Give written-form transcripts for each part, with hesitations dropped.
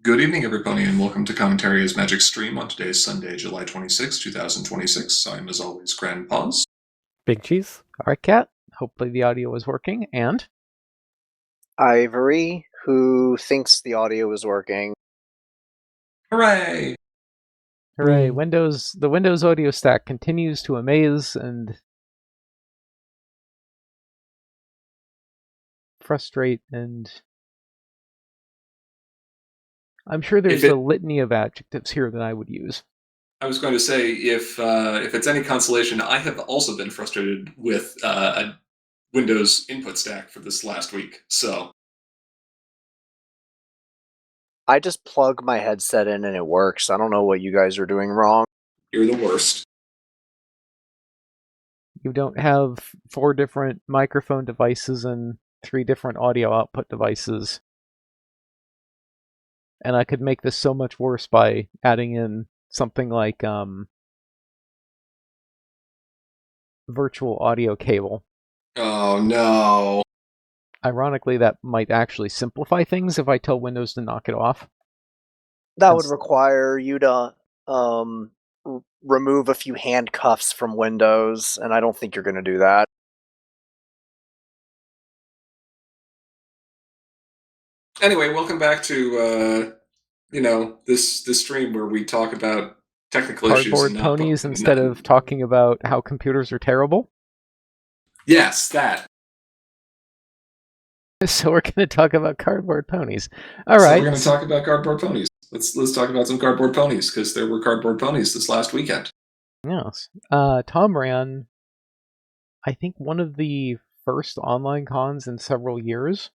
Good evening, everybody, and welcome to Commentary as Magic Stream on today's Sunday, July 26, 2026. I'm, as always, Grandpaws. Big Cheese. All right, Cat. Hopefully the audio is working. And Ivory, who thinks the audio is working. Hooray! hooray, the Windows audio stack continues to amaze and frustrate, and I'm sure there's a litany of adjectives here that I would use. I was going to say, if it's any consolation, I have also been frustrated with a Windows input stack for this last week, so... I just plug my headset in and it works. I don't know what you guys are doing wrong. You're the worst. You don't have 4 different microphone devices and 3 different audio output devices. And I could make this so much worse by adding in something like virtual audio cable. Oh, no. Ironically, that might actually simplify things if I tell Windows to knock it off. That would require you to remove a few handcuffs from Windows, and I don't think you're going to do that. Anyway, welcome back to, this stream where we talk about technical issues. Cardboard ponies instead of talking about how computers are terrible? Yes, that. So we're going to talk about cardboard ponies. All right. So we're going to talk about cardboard ponies. Let's talk about some cardboard ponies, because there were cardboard ponies this last weekend. Yes. Tom ran, I think, one of the first online cons in several years.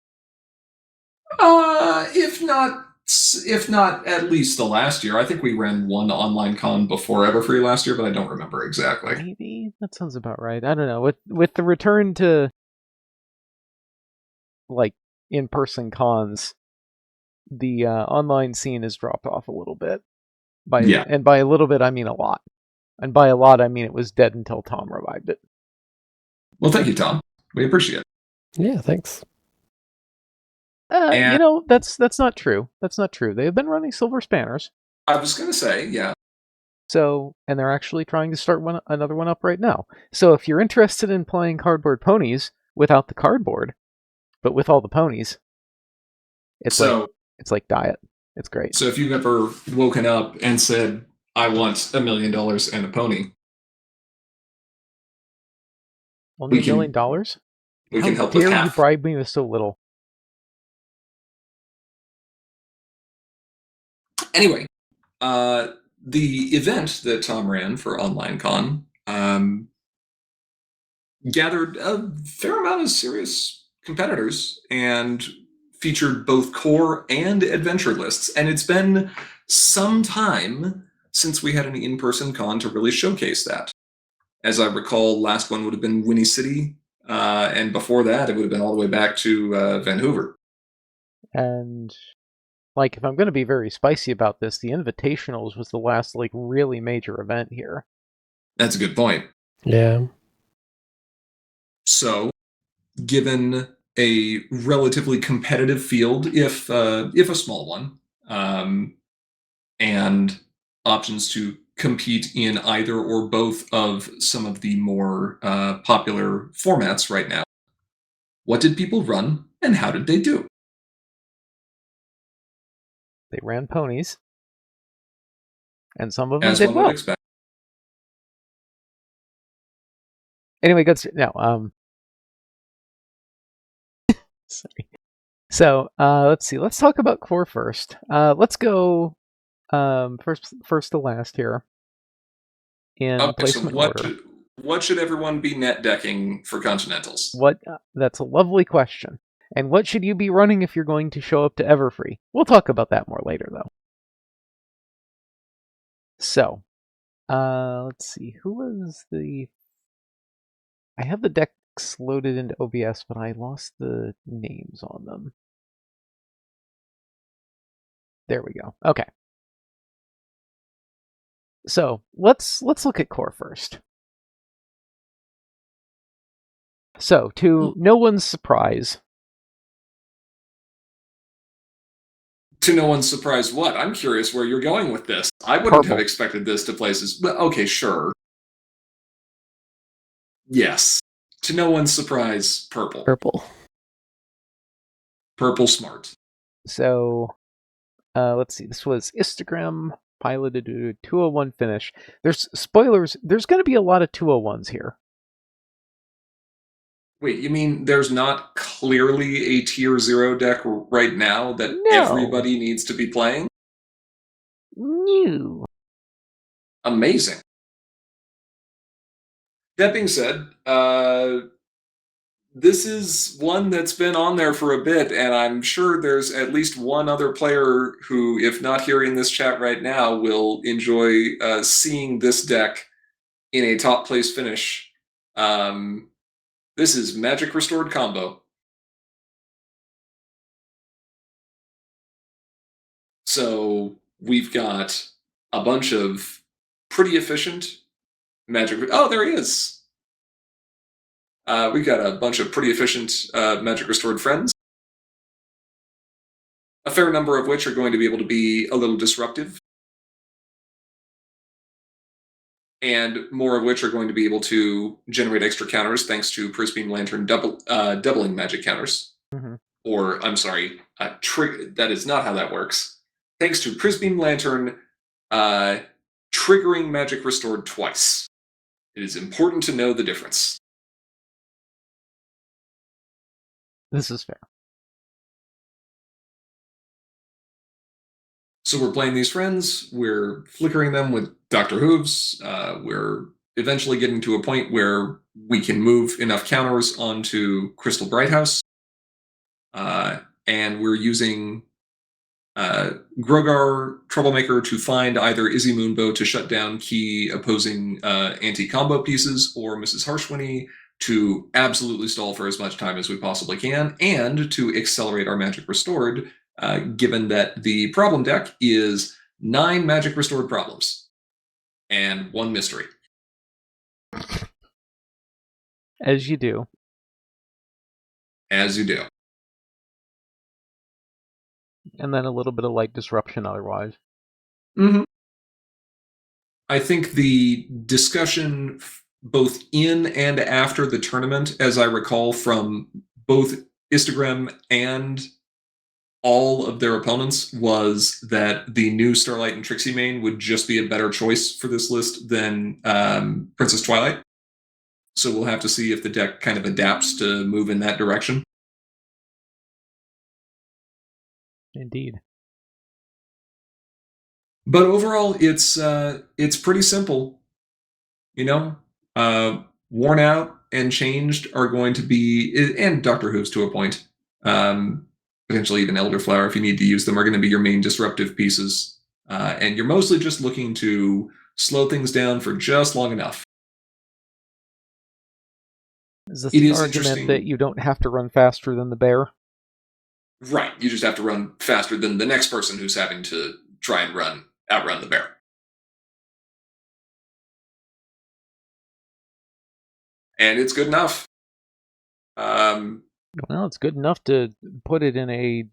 If not at least the last year. I think we ran one online con before Everfree last year, but I don't remember exactly. Maybe that sounds about right. I don't know. With the return to like in-person cons, the online scene has dropped off a little bit. And by a little bit, I mean a lot. And by a lot, I mean it was dead until Tom revived it. Well, thank you, Tom. We appreciate it. Yeah, thanks. That's not true. That's not true. They have been running Silver Spanners. I was going to say, yeah. So, and they're actually trying to start another one up right now. So if you're interested in playing Cardboard Ponies without the cardboard, but with all the ponies, it's like Diet. It's great. So if you've ever woken up and said, I want $1 million and a pony. Only $1 million? We can help with half. How dare you bribe me with so little? Anyway, the event that Tom ran for OnlineCon gathered a fair amount of serious competitors and featured both core and adventure lists. And it's been some time since we had an in-person con to really showcase that. As I recall, last one would have been Winnie City, and before that, it would have been all the way back to Vancouver. And if I'm going to be very spicy about this, the Invitationals was the last really major event here. That's a good point. Yeah. So, given a relatively competitive field, if a small one, and options to compete in either or both of some of the more popular formats right now, what did people run and how did they do? They ran ponies, and some of them did well. Expect. Anyway, sorry. So let's see. Let's talk about core first. Let's go first to last here in placement order. What should everyone be net decking for Continentals? That's a lovely question. And what should you be running if you're going to show up to Everfree? We'll talk about that more later, though. So, let's see. Who was the... I have the decks loaded into OBS, but I lost the names on them. There we go. Okay. So, let's look at core first. So, to no one's surprise, To no one's surprise, what? I'm curious where you're going with this. I wouldn't have Purple. expected this to places. Well, okay, sure. Yes. To no one's surprise, purple. Purple. Purple smart. So, let's see. This was Instagram piloted to 201 finish. There's spoilers. There's going to be a lot of 201s here. Wait, you mean there's not clearly a tier 0 deck right now that No. everybody needs to be playing? New. Amazing. That being said, this is one that's been on there for a bit, and I'm sure there's at least one other player who, if not here in this chat right now, will enjoy seeing this deck in a top place finish. This is Magic Restored Combo. So we've got a bunch of pretty efficient Magic... Oh, there he is! We've got a bunch of pretty efficient Magic Restored friends. A fair number of which are going to be able to be a little disruptive. And more of which are going to be able to generate extra counters thanks to Prisbeam Lantern doubling magic counters. Mm-hmm. Or, I'm sorry, that is not how that works. Thanks to Prisbeam Lantern triggering Magic Restored twice. It is important to know the difference. This is fair. So we're playing these friends, we're flickering them with Dr. Hooves, we're eventually getting to a point where we can move enough counters onto Crystal Brighthouse, and we're using Grogar Troublemaker to find either Izzy Moonbow to shut down key opposing anti-combo pieces, or Mrs. Harshwinny to absolutely stall for as much time as we possibly can, and to accelerate our Magic Restored, given that the problem deck is 9 Magic Restored problems and 1 mystery. As you do. As you do. And then a little bit of light disruption otherwise. Mm-hmm. I think the discussion both in and after the tournament, as I recall from both Instagram and all of their opponents, was that the new Starlight and Trixie main would just be a better choice for this list than Princess Twilight. So we'll have to see if the deck kind of adapts to move in that direction. Indeed. But overall, it's pretty simple. You know, Worn Out and Changed are going to be, and Dr. Hooves to a point, potentially even Elderflower if you need to use them, are going to be your main disruptive pieces. And you're mostly just looking to slow things down for just long enough. Is this It the is argument interesting that you don't have to run faster than the bear? Right, you just have to run faster than the next person who's having to try and outrun the bear. And it's good enough. Well, it's good enough to put it in a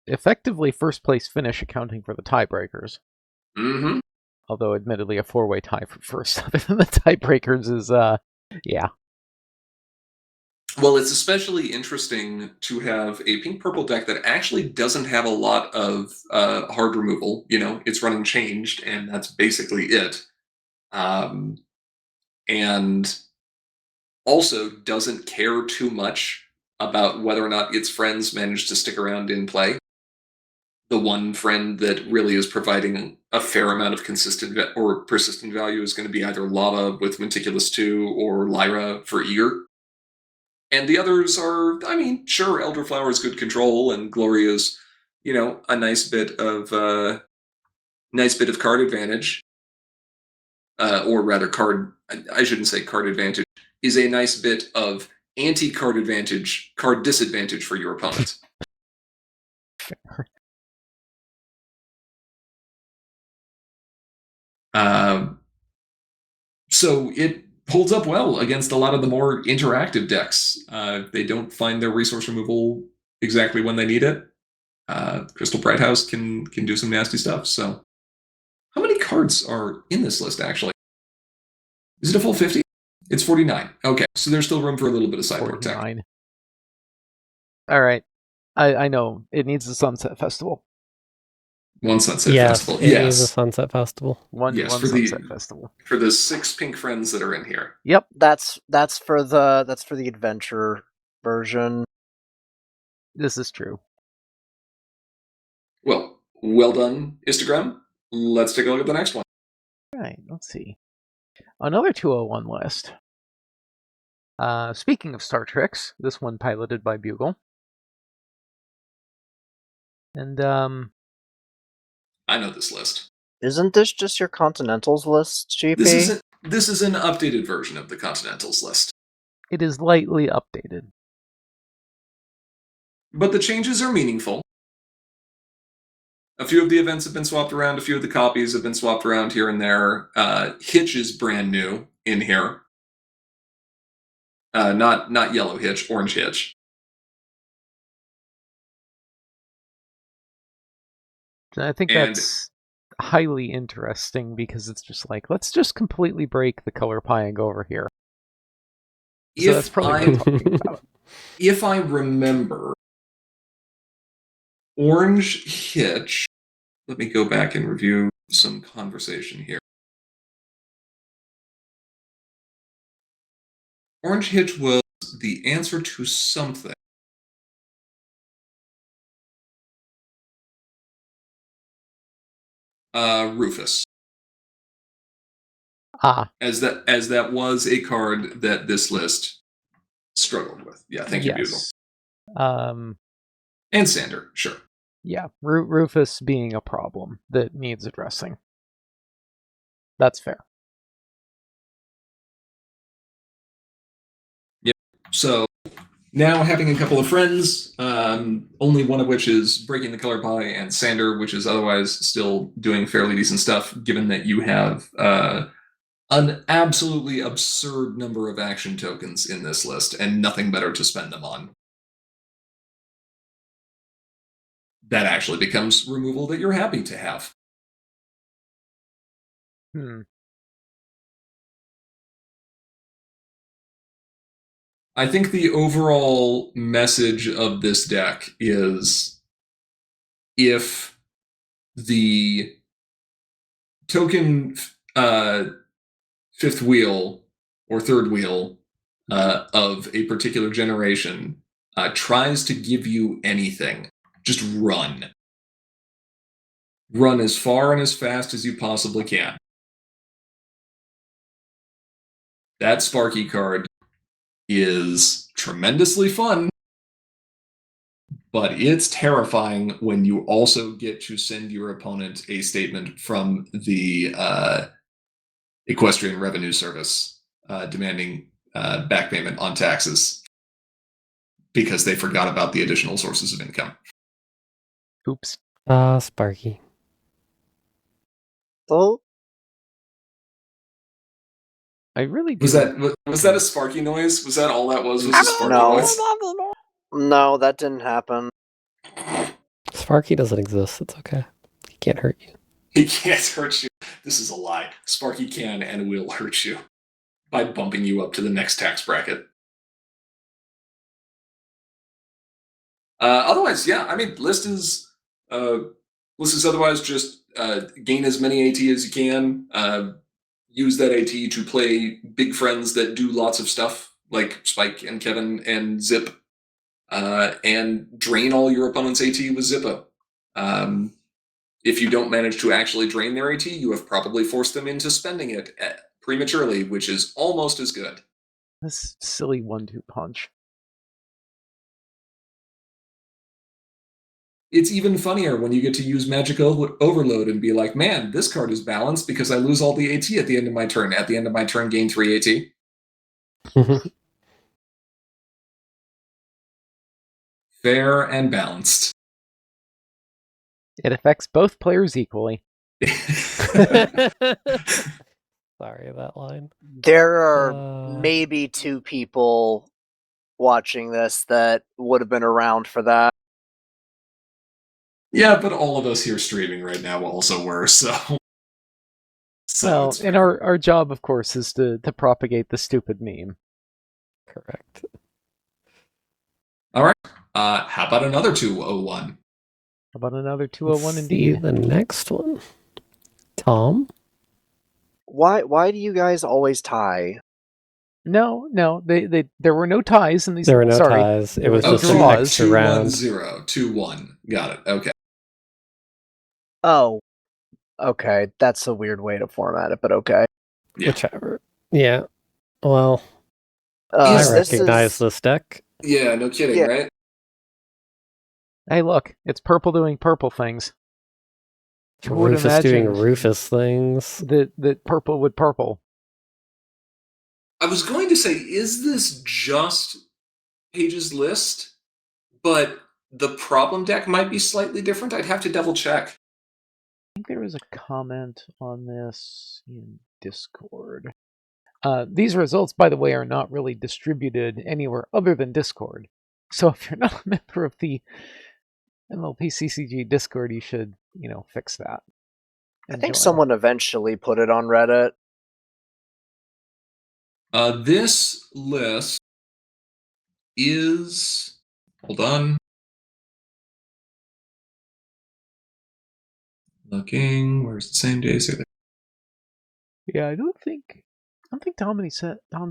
effectively first place finish, accounting for the tiebreakers. Mm-hmm. Although, admittedly, a 4-way tie for first other than the tiebreakers is, yeah. Well, it's especially interesting to have a pink-purple deck that actually doesn't have a lot of hard removal. You know, it's running Changed, and that's basically it. And also doesn't care too much about whether or not its friends manage to stick around in play. The one friend that really is providing a fair amount of consistent or persistent value is going to be either Lava with Meticulous 2 or Lyra for Eager. And the others are, I mean, sure, Elderflower is good control, and Gloria's, you know, a nice bit of card advantage. Or rather, I shouldn't say card advantage, is a nice bit of anti-card advantage, card disadvantage for your opponent. So it holds up well against a lot of the more interactive decks. They don't find their resource removal exactly when they need it. Crystal Bright House can do some nasty stuff. So, how many cards are in this list actually? Is it a full 50? It's 49. Okay, so there's still room for a little bit of sideboard tech. 49. All right. I know. It needs a Sunset Festival. One Sunset Yes, Festival. it is a Yes. Sunset Festival. One Sunset Festival. For the 6 pink friends that are in here. Yep. That's for the adventure version. This is true. Well done, Instagram. Let's take a look at the next one. All right, let's see. Another 201 list. Speaking of Star Treks, this one piloted by Bugle. And I know this list. Isn't this just your Continentals list, GP? This is an updated version of the Continentals list. It is lightly updated. But the changes are meaningful. A few of the events have been swapped around. A few of the copies have been swapped around here and there. Hitch is brand new in here. Not yellow Hitch, orange Hitch. And I think that's highly interesting because it's just like, let's just completely break the color pie and go over here. So that's probably what I'm talking about. If I remember, orange Hitch, let me go back and review some conversation here. Orange Hitch was the answer to something. Rufus. As that was a card that this list struggled with. Yeah, thank you, Bugle. And Sander, sure. Yeah, Rufus being a problem that needs addressing. That's fair. Yep. So now having a couple of friends, only one of which is breaking the color pie, and Sander, which is otherwise still doing fairly decent stuff, given that you have an absolutely absurd number of action tokens in this list and nothing better to spend them on. That actually becomes removal that you're happy to have. I think the overall message of this deck is if the token fifth wheel or third wheel of a particular generation tries to give you anything, just run. Run as far and as fast as you possibly can. That Sparky card is tremendously fun, but it's terrifying when you also get to send your opponent a statement from the Equestrian Revenue Service demanding back payment on taxes because they forgot about the additional sources of income. Oops. Sparky. Oh. I really do. Was that a Sparky noise? Was that all that was a Sparky noise? No, that didn't happen. Sparky doesn't exist. It's okay. He can't hurt you. He can't hurt you. This is a lie. Sparky can and will hurt you by bumping you up to the next tax bracket. Otherwise, yeah, I mean, list is otherwise just gain as many AT as you can. Use that AT to play big friends that do lots of stuff, like Spike and Kevin and Zip, and drain all your opponent's AT with Zippo. If you don't manage to actually drain their AT, you have probably forced them into spending it prematurely, which is almost as good. This silly 1-2 punch. It's even funnier when you get to use Magic Overload and be like, man, this card is balanced because I lose all the AT at the end of my turn. At the end of my turn, gain 3 AT. Fair and balanced. It affects both players equally. Sorry, that line. There are maybe 2 people watching this that would have been around for that. Yeah, but all of us here streaming right now also were, so. Well, it's and fair. our job, of course, is to propagate the stupid meme. Correct. All right. How about another 201? How about another Let's 201 see indeed? the next one. Tom? Why do you guys always tie? No, there were no ties in these. There were no sorry, ties. It there was were no just an draws. extra round. 210. 2-1. Got it. Okay. Oh, okay. That's a weird way to format it, but okay. Yeah. Whichever. Yeah. Well, I This recognize is this deck. Yeah, no kidding, Yeah. right? Hey, look, it's purple doing purple things. Who would Rufus doing imagine Rufus things. that purple would purple? I was going to say, is this just Page's list? But the problem deck might be slightly different. I'd have to double check. I think there was a comment on this in Discord. These results, by the way, are not really distributed anywhere other than Discord. So if you're not a member of the MLP CCG Discord, you should, fix that. I and think join. someone eventually put it on Reddit. This list is. Hold on. Looking. Where's the same days? Yeah, I don't think Tom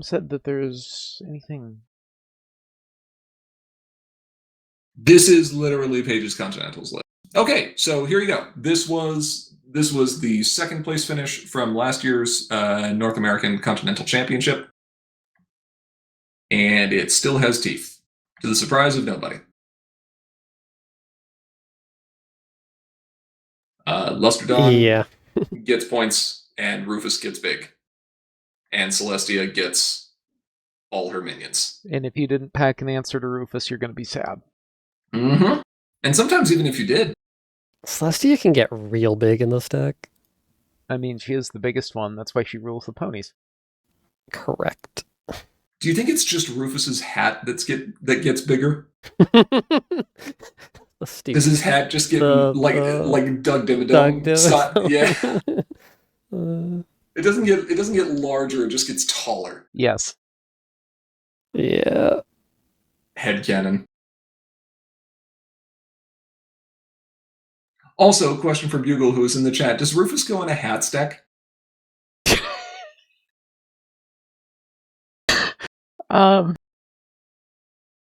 said that there's anything. This is literally Page's Continentals list. Okay, so here you go. This was the second place finish from last year's North American Continental Championship, and it still has teeth, to the surprise of nobody. Luster Dawn gets points, and Rufus gets big, and Celestia gets all her minions. And if you didn't pack an answer to Rufus, you're going to be sad. Mm-hmm. And sometimes even if you did. Celestia can get real big in this deck. I mean, she is the biggest one. That's why she rules the ponies. Correct. Do you think it's just Rufus's hat that gets bigger? Does his hat just get like Doug Dimmadome style? Yeah. It doesn't get larger, it just gets taller. Yes. Yeah. Headcanon. Also, question for Bugle, who is in the chat. Does Rufus go in a hats deck?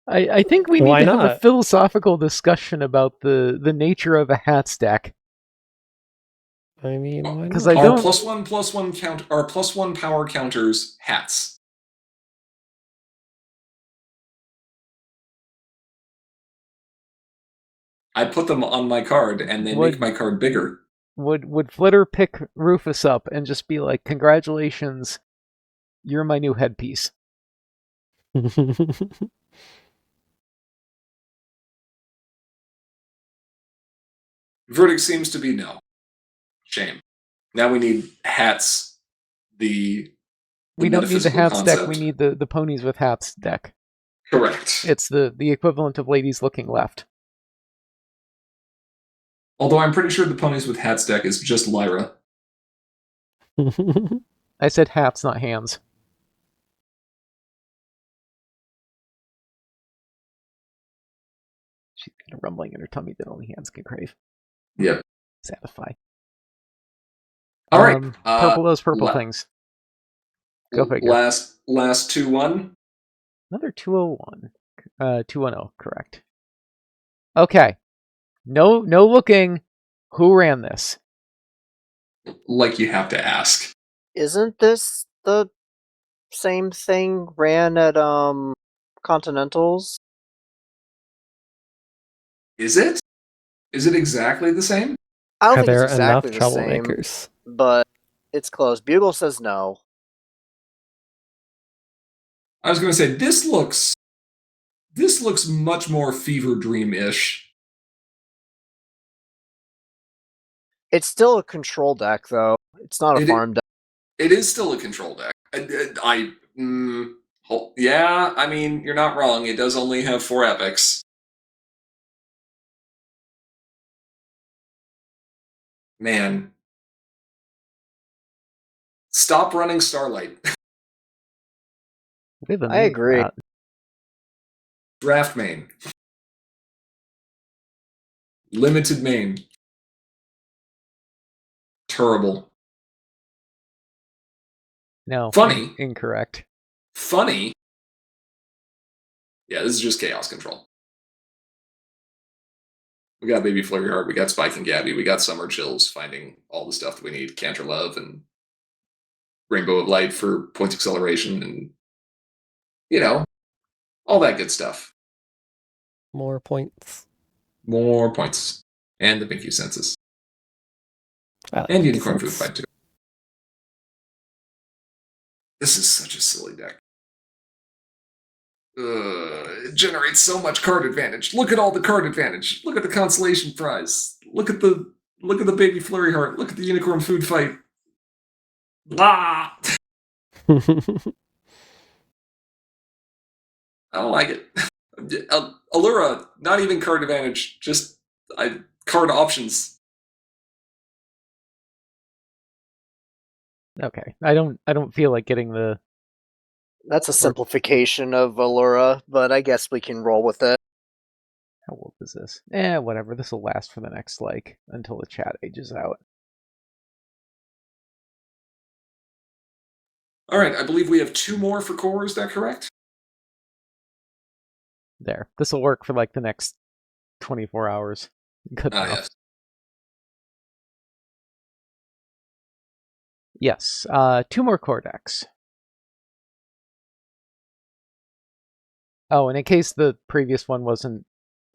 I think we need Why to have a not? philosophical discussion about the nature of a hats deck. I mean, why Because not? I don't. Our +1 power counters hats. I put them on my card, and they make my card bigger. Would Flitter pick Rufus up and just be like, "Congratulations, you're my new headpiece"? Verdict seems to be no. Shame. Now we need hats. We don't need the hats concept. deck. We need the ponies with hats deck. Correct. It's the equivalent of ladies looking left. Although I'm pretty sure the ponies with hats deck is just Lyra. I said hats, not hands. She's got a rumbling in her tummy that only hands can crave. Yep. Satisfy. All right. Purple does purple things. Go figure. Last 2-1. Another 201. 210, correct. Okay. No looking. Who ran this? Like you have to ask. Isn't this the same thing ran at Continentals? Is it? Is it exactly the same? I don't Are think there it's exactly enough the same, troublemakers? but it's close. Bugle says no. I was going to say this looks much more Fever Dream-ish. It's still a control deck, though. It's not a farm deck. It is still a control deck. Yeah, I mean, you're not wrong. It does only have 4 epics. Man. Stop running Starlight. We have a I meme agree. for that. Draft main. Limited main. Terrible. No. Funny. Incorrect. Funny. Yeah, this is just chaos control. We got Baby Flurry Heart, we got Spike and Gabby, we got Summer Chills finding all the stuff that we need. Canter Love and Rainbow of Light for points acceleration and, you know, all that good stuff. More points. More points. And the Pinky Census. I like And Pinky Unicorn Food Sense. Fight too. This is such a silly deck. It generates so much card advantage. Look at all the card advantage. Look at the consolation prize. Look at the Baby Flurry Heart. Look at the Unicorn Food Fight. Blah! I don't like it. Allura, not even card advantage, just card options. Okay. I don't feel like getting the. That's a simplification of Allura, but I guess we can roll with it. How old is this? Whatever. This will last for the next, until the chat ages out. All right, I believe we have 2 more for core, is that correct? There. This will work for, the next 24 hours. Good enough. Yes. Yes. 2 more core decks. Oh, and in case the previous one wasn't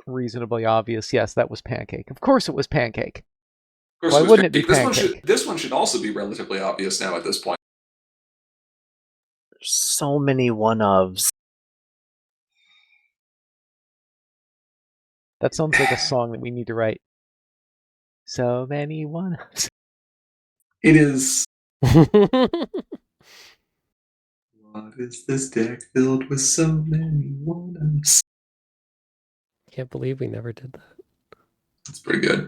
reasonably obvious, yes, that was Pancake. Of course it was Pancake. Of course, Why wouldn't it be Pancake? This one should also be relatively obvious now at this point. There's so many one-ofs. That sounds like a song that we need to write. So many one-ups. It is. What is this deck filled with so many one-ups? Can't believe we never did that. That's pretty good.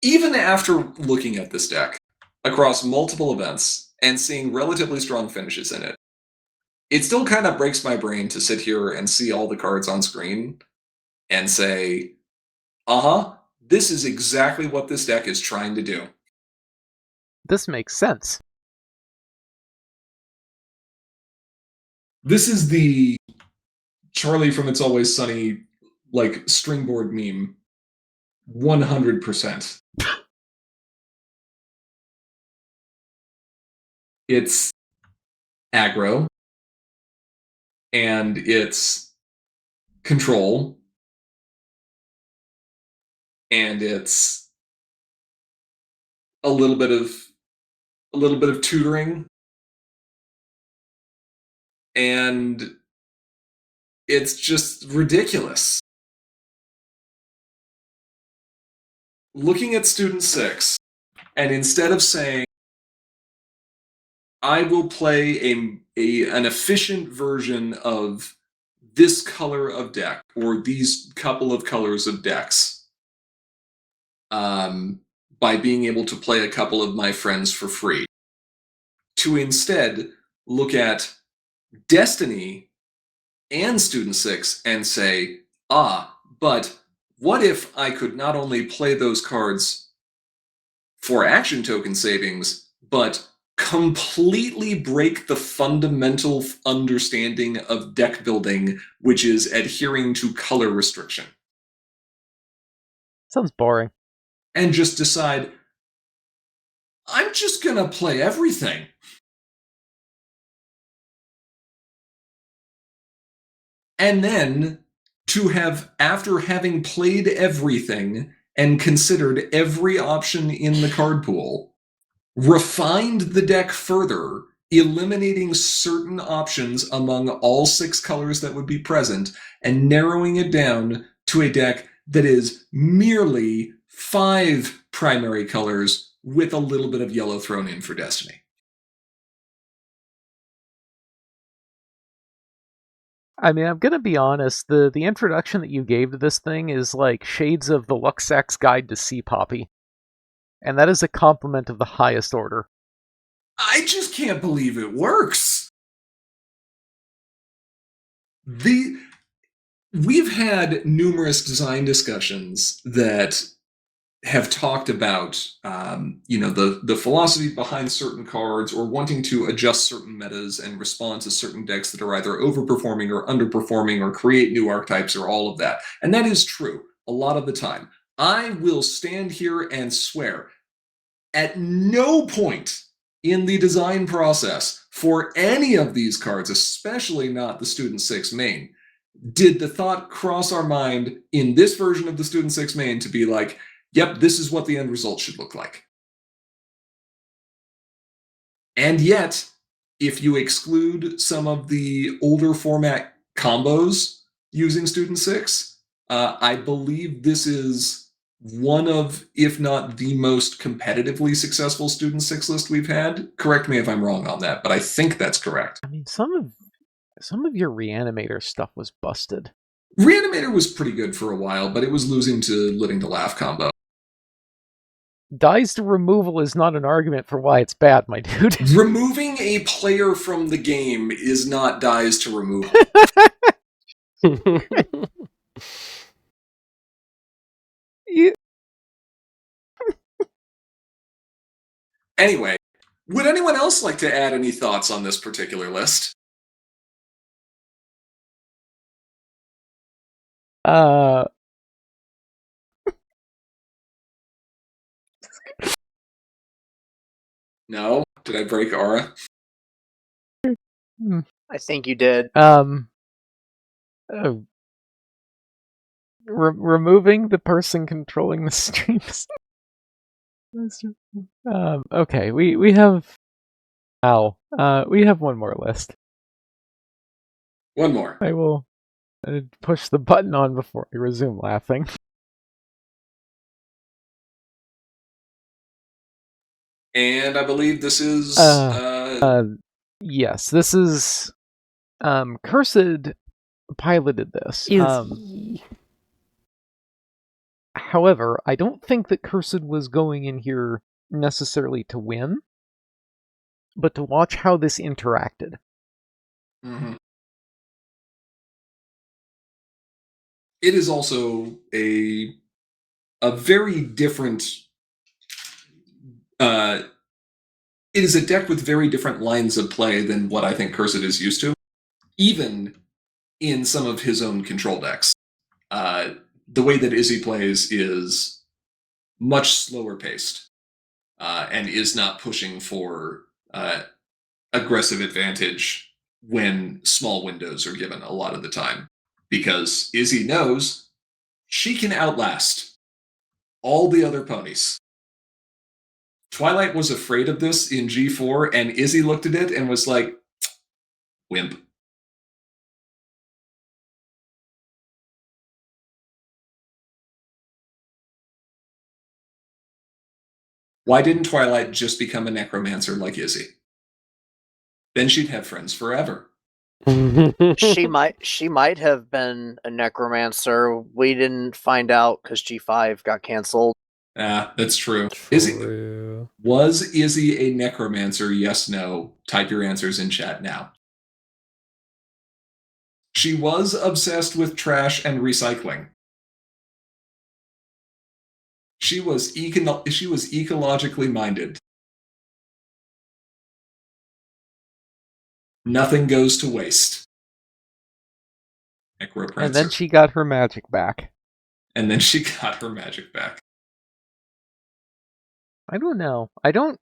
Even after looking at this deck across multiple events and seeing relatively strong finishes in it, it still kind of breaks my brain to sit here and see all the cards on screen and say, this is exactly what this deck is trying to do. This makes sense. This is the Charlie from It's Always Sunny, stringboard meme. 100%. It's aggro, and it's control, and it's a little bit of tutoring, and it's just ridiculous. Looking at Student 6, and instead of saying, I will play an efficient version of this color of deck, or these couple of colors of decks, by being able to play a couple of my friends for free, to instead look at Destiny and Student 6 and say, but what if I could not only play those cards for action token savings, but completely break the fundamental understanding of deck building, which is adhering to color restriction. Sounds boring. And just decide, I'm just going to play everything. And then to have, after having played everything and considered every option in the card pool, refined the deck further, eliminating certain options among all 6 colors that would be present, and narrowing it down to a deck that is merely 5 primary colors with a little bit of yellow thrown in for Destiny. I mean, I'm gonna be honest. The introduction that you gave to this thing is like shades of the Luxac's Guide to Sea Poppy, and that is a compliment of the highest order. I just can't believe it works. We've had numerous design discussions that have talked about, the philosophy behind certain cards, or wanting to adjust certain metas and respond to certain decks that are either overperforming or underperforming, or create new archetypes, or all of that. And that is true a lot of the time. I will stand here and swear, at no point in the design process for any of these cards, especially not the Student 6 main, did the thought cross our mind in this version of the Student 6 main to be like, yep, this is what the end result should look like. And yet, if you exclude some of the older format combos using Student 6, I believe this is one of, if not the most competitively successful Student 6 list we've had. Correct me if I'm wrong on that, but I think that's correct. I mean, some of your Reanimator stuff was busted. Reanimator was pretty good for a while, but it was losing to Living to Laugh combo. Dies to removal is not an argument for why it's bad, my dude. Removing a player from the game is not dies to removal. Anyway, would anyone else like to add any thoughts on this particular list? No? Did I break aura? I think you did. Removing the person controlling the streams. Okay, we have. We have one more list. One more. I will push the button on before I resume laughing. And I believe this is... yes, this is... Cursed piloted this. However, I don't think that Cursed was going in here necessarily to win, but to watch how this interacted. Mm-hmm. It is also a very different... it is a deck with very different lines of play than what I think Cursed is used to, even in some of his own control decks. The way that Izzy plays is much slower paced, and is not pushing for aggressive advantage when small windows are given a lot of the time, because Izzy knows she can outlast all the other ponies. Twilight was afraid of this in G4, and Izzy looked at it and was like, wimp. Why didn't Twilight just become a necromancer like Izzy? Then she'd have friends forever. She might have been a necromancer. We didn't find out because G5 got canceled. That's true. True. Was Izzy a necromancer? Yes, no. Type your answers in chat now. She was obsessed with trash and recycling. She was ecologically minded. Nothing goes to waste. And then she got her magic back. And then she got her magic back. I don't know. I don't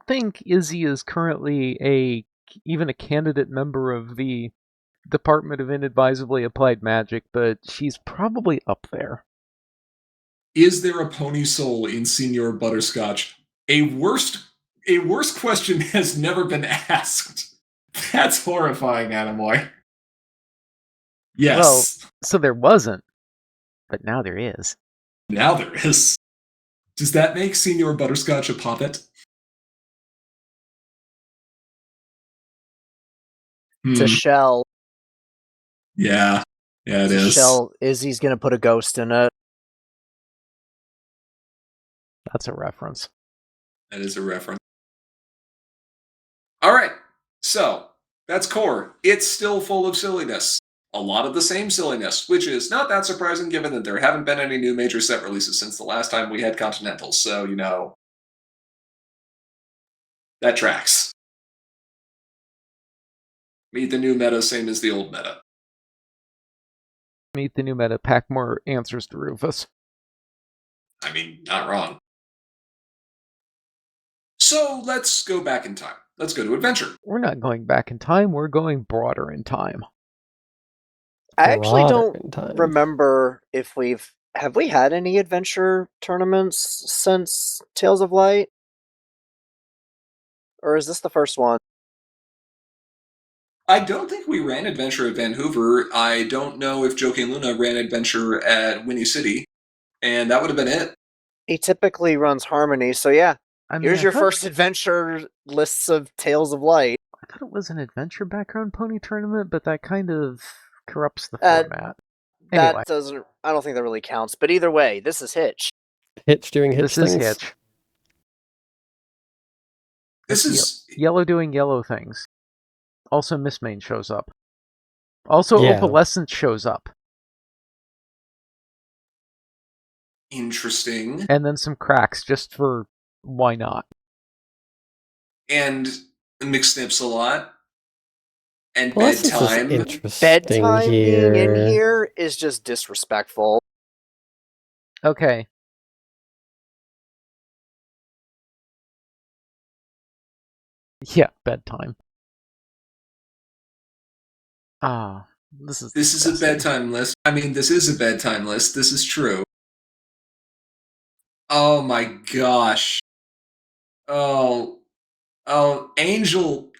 think Izzy is currently even a candidate member of the Department of Inadvisably Applied Magic, but she's probably up there. Is there a pony soul in Senior Butterscotch? A worse question has never been asked. That's horrifying, Anamoy. Yes. Well, so there wasn't, but now there is. Now there is. Does that make Senior Butterscotch a puppet? It's a shell. Yeah, it is. Shell Izzy's gonna put a ghost in it. That's a reference. That is a reference. All right, so that's core. It's still full of silliness. A lot of the same silliness, which is not that surprising given that there haven't been any new major set releases since the last time we had Continentals. So, that tracks. Meet the new meta, same as the old meta. Meet the new meta, pack more answers to Rufus. I mean, not wrong. So let's go back in time. Let's go to adventure. We're not going back in time, we're going broader in time. I actually Broader in don't time. remember if have we had any adventure tournaments since Tales of Light? Or is this the first one? I don't think we ran adventure at Vancouver. I don't know if Joking Luna ran adventure at Winnie City, and that would have been it. He typically runs Harmony, so yeah. I mean, Here's I your thought- first adventure lists of Tales of Light. I thought it was an adventure background pony tournament, but that kind of corrupts the format. Anyway, That doesn't. I don't think that really counts. But either way, this is Hitch. Hitch doing Hitch this things. is Hitch. This is Yellow doing yellow things. Also, Miss Main shows up. Also, Yeah. Opalescence shows up. interesting. And then some cracks, just for why not? And McSnips a lot. And Opalescence is bedtime. interesting Bedtime here. being in here is just disrespectful. Okay. Yeah, bedtime. This is This is a disgusting. bedtime list. I mean, this is a bedtime list. This is true. Oh my gosh. Oh, Angel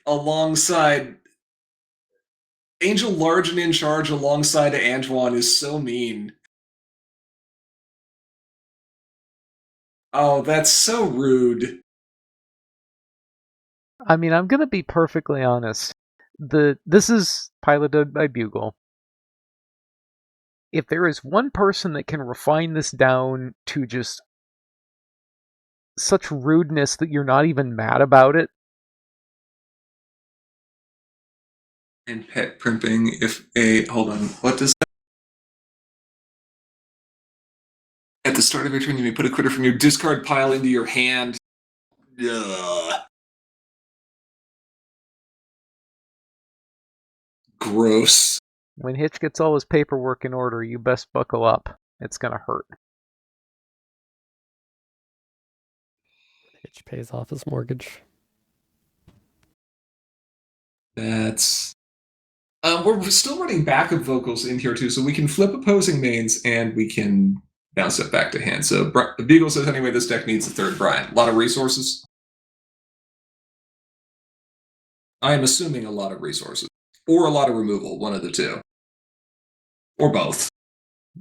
large and in charge alongside Antoine is so mean. Oh, that's so rude. I mean, I'm gonna be perfectly honest. This is piloted by Bugle. If there is one person that can refine this down to just such rudeness that you're not even mad about it, And pet primping, hold on, what does that? At the start of your turn, you may put a critter from your discard pile into your hand. Ugh. Gross. when Hitch gets all his paperwork in order, you best buckle up. It's gonna hurt. Hitch pays off his mortgage. That's... we're still running backup vocals in here too, so we can flip opposing mains and we can bounce it back to hand. So Beagle says, anyway, this deck needs a third Brian. A lot of resources. I am assuming a lot of resources. Or a lot of removal, one of the two. Or both.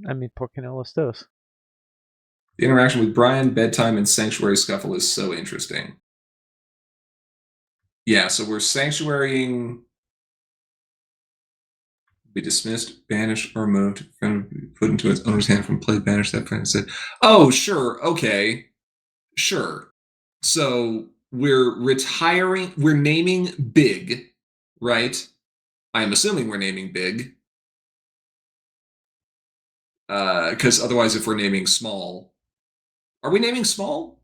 I mean, por qué no los dos? The interaction with Brian, Bedtime, and Sanctuary Scuffle is so interesting. Yeah, so we're sanctuarying... Be dismissed, banished, or removed. Put into its owner's hand from play, banish that friend and said, oh, sure, okay. Sure. So we're retiring, we're naming big, right? I'm assuming we're naming big. Because otherwise, if we're naming small, are we naming small?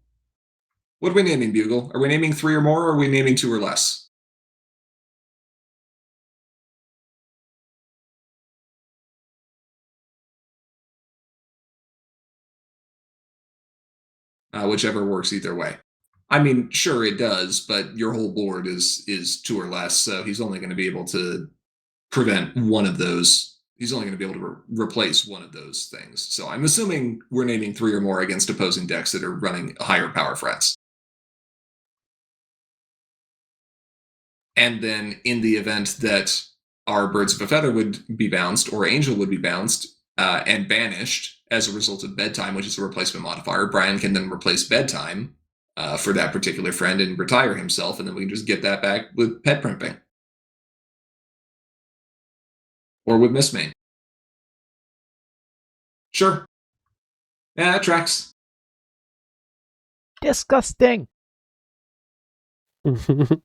What are we naming, Bugle? Are we naming 3 or more, or are we naming 2 or less? Whichever works either way. I mean, sure it does, but your whole board is 2 or less, so he's only going to be able to prevent one of those. He's only going to be able to replace one of those things. So I'm assuming we're naming 3 or more against opposing decks that are running higher power threats. And then in the event that our Birds of a Feather would be bounced, or Angel would be bounced and banished as a result of Bedtime, which is a replacement modifier, Brian can then replace Bedtime for that particular friend and retire himself, and then we can just get that back with pet primping. Or with Mistmane. Sure. Yeah, that tracks. Disgusting. Oh,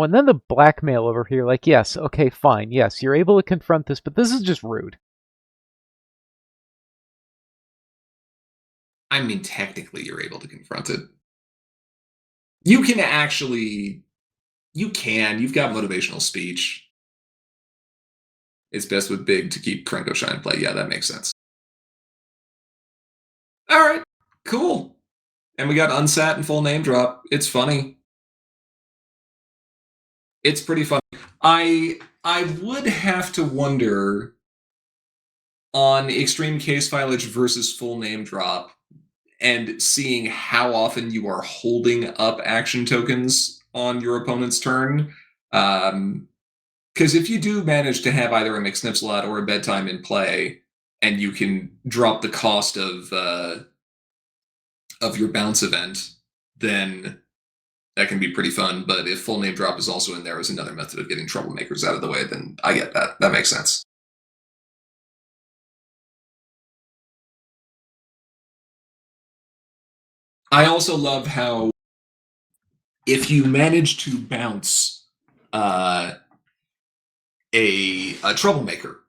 and then the blackmail over here, like, yes, okay, fine, yes, you're able to confront this, but this is just rude. I mean, technically, you're able to confront it. You can actually. You can. You've got motivational speech. It's best with big to keep Krenko Shine play. Yeah, that makes sense. All right, cool. And we got Unsat and full name drop. It's funny. It's pretty funny. I would have to wonder on extreme case filage versus full name drop and seeing how often you are holding up action tokens on your opponent's turn. Because if you do manage to have either a McSnip slot or a bedtime in play, and you can drop the cost of your bounce event, then that can be pretty fun. But if full name drop is also in there as another method of getting troublemakers out of the way, then I get that. That makes sense. I also love how if you manage to bounce a troublemaker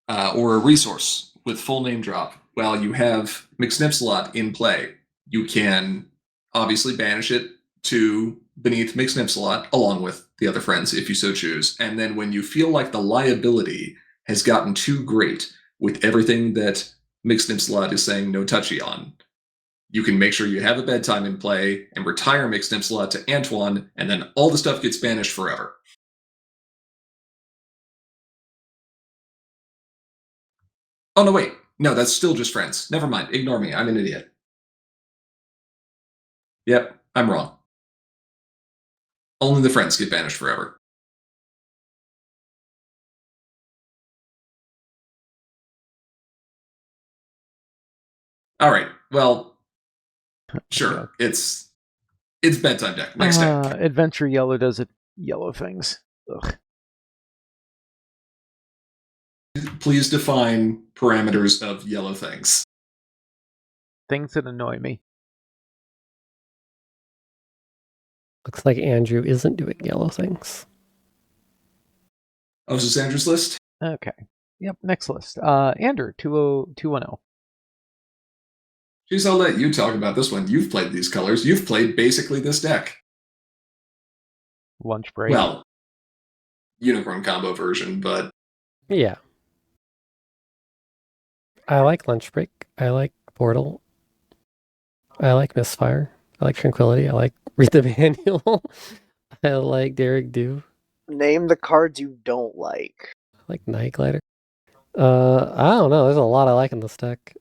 or a resource with full name drop while you have McSnipslot in play, you can obviously banish it to beneath McSnipslot along with the other friends if you so choose. And then when you feel like the liability has gotten too great with everything that McSnipslot is saying no touchy on, you can make sure you have a bedtime in play and retire McSnipslot to Antoine, and then all the stuff gets banished forever. Oh, no, wait. No, that's still just friends. Never mind. Ignore me. I'm an idiot. Yep, I'm wrong. Only the friends get banished forever. All right. Well, sure. It's bedtime deck. Next deck. Adventure Yellow does it yellow things. Ugh. Please define parameters of yellow things. Things that annoy me. Looks like Andrew isn't doing yellow things. Oh, is this Andrew's list? Okay. Yep, next list. Andrew, 20210. Jeez, I'll let you talk about this one. You've played these colors. You've played basically this deck. Lunch break. Well, unicorn combo version, but... Yeah. I like Lunch Break. I like Portal. I like Misfire. I like Tranquility. I like Read the Manual. I like Derek Do. Name the cards you don't like. I like Night Glider. I don't know. There's a lot I like in this deck.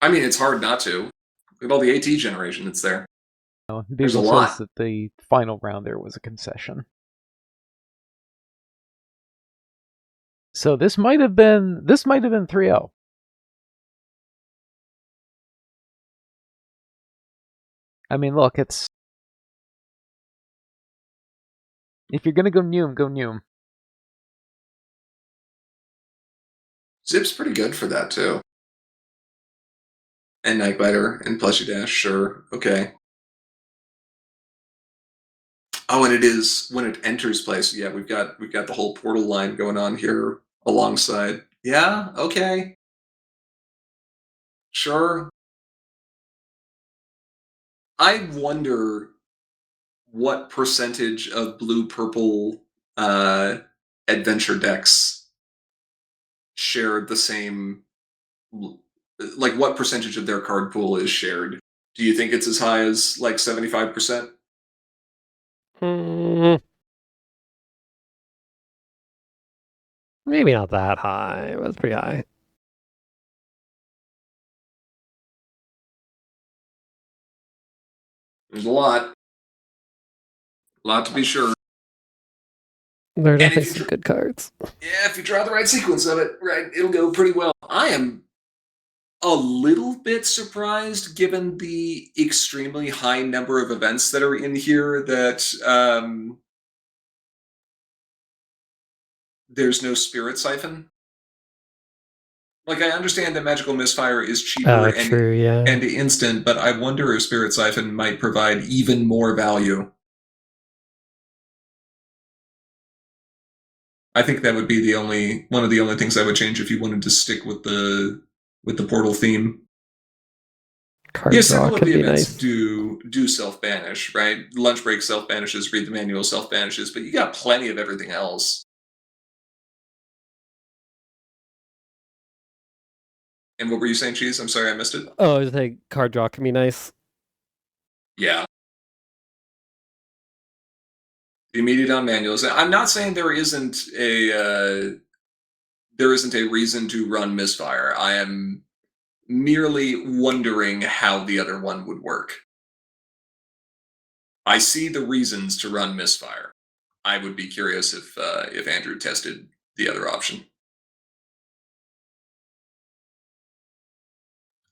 I mean, it's hard not to. Look at all the AT generation that's there. There's a says lot. that the final round there was a concession. So this might have been 3-0. I mean, look, it's if you're gonna go Noom, go Noom. Zip's pretty good for that, too. And Nightbiter and Plushy Dash, sure. Okay. Oh, and it is when it enters play. So yeah, we've got the whole portal line going on here alongside. Yeah, okay. Sure. I wonder what percentage of blue-purple adventure decks share the same... Like, what percentage of their card pool is shared? Do you think it's as high as, like, 75%? Maybe not that high, but it's pretty high. There's a lot. A lot to be sure. There are definitely some good cards. Yeah, if you draw the right sequence of it, right, it'll go pretty well. I am a little bit surprised, given the extremely high number of events that are in here, that there's no Spirit Siphon. Like, I understand that Magical Misfire is cheaper True, yeah. and instant, but I wonder if Spirit Siphon might provide even more value. I think that would be one of the only things I would change if you wanted to stick with the portal theme. Card Yeah, draw several of could the be events nice. do self-banish, right? Lunch break self-banishes, read the manual self-banishes, but you got plenty of everything else. And what were you saying, Cheese? I'm sorry, I missed it. Oh, I think card draw can be nice. Yeah. The immediate on manuals. I'm not saying there isn't a reason to run Misfire. I am merely wondering how the other one would work. I see the reasons to run Misfire. I would be curious if Andrew tested the other option.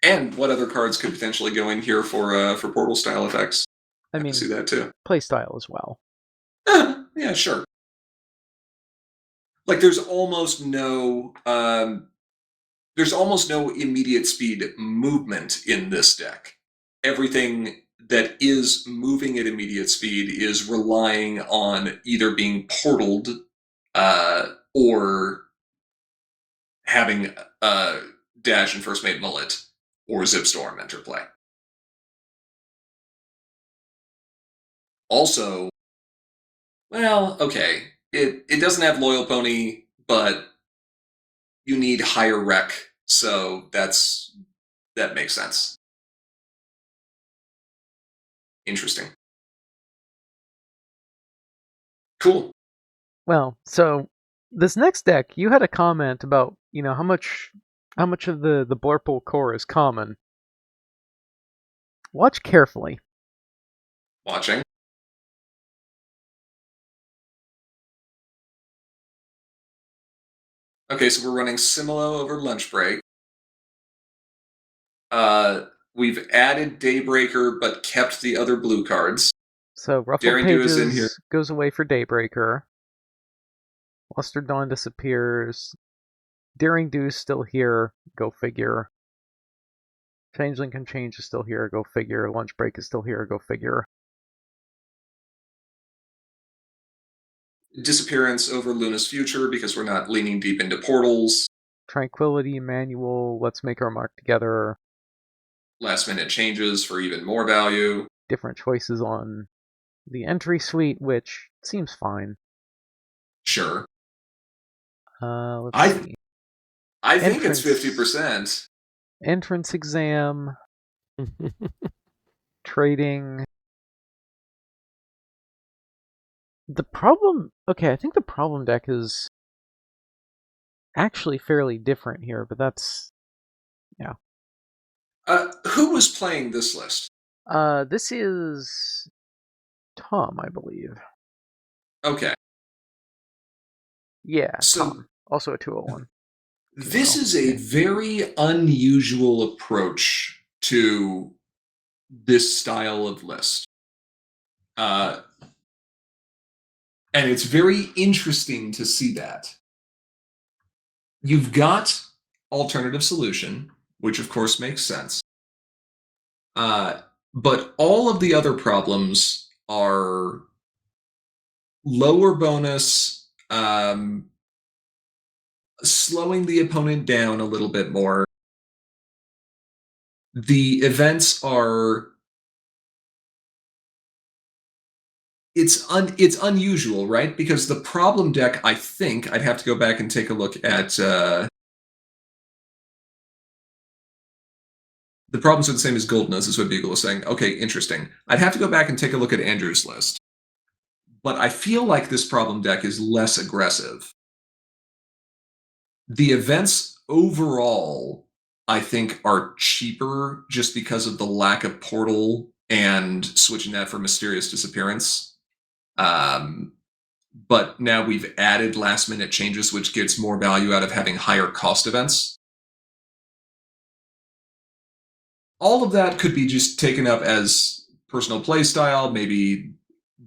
And what other cards could potentially go in here for portal style effects? I can mean, see that too. playstyle as well. Yeah, sure. Like there's almost no immediate speed movement in this deck. Everything that is moving at immediate speed is relying on either being portaled or having Dash and First Mate Mullet or Zipstorm enter play. Also, well, okay, it doesn't have Loyal Pony, but you need higher rec, so that makes sense. Interesting. Cool. Well, so this next deck, you had a comment about, how much of the Blurple core is common. Watch carefully. Watching. Okay, so we're running Similo over lunch break. We've added Daybreaker, but kept the other blue cards. So Ruffled Daring Do is in here. Pages goes away for Daybreaker. Luster Dawn disappears. Daring Do is still here. Go figure. Changeling Can Change is still here. Go figure. Lunch Break is still here. Go figure. Disappearance over Luna's Future because we're not leaning deep into portals. Tranquility Manual. Let's Make Our Mark Together. Last minute changes for even more value. Different choices on the entry suite, which seems fine. Sure. Let's see. I think it's 50%. Entrance exam. Trading. The problem... Okay, I think the problem deck is actually fairly different here, but that's... Yeah. Who was playing this list? This is Tom, I believe. Okay. Yeah, So, Tom. Also a 201. This is a very unusual approach to this style of list. And it's very interesting to see that. You've got Alternative Solution, which of course makes sense. But all of the other problems are lower bonus, slowing the opponent down a little bit more. The events are... It's unusual, right? Because the problem deck, I think, I'd have to go back and take a look at... the problems are the same as Gold Nose, is what Beagle was saying. Okay, interesting. I'd have to go back and take a look at Andrew's list. But I feel like this problem deck is less aggressive. The events overall, I think, are cheaper just because of the lack of portal and switching that for Mysterious Disappearance. But now we've added last minute changes, which gets more value out of having higher cost events. all of that could be just taken up as personal play style. Maybe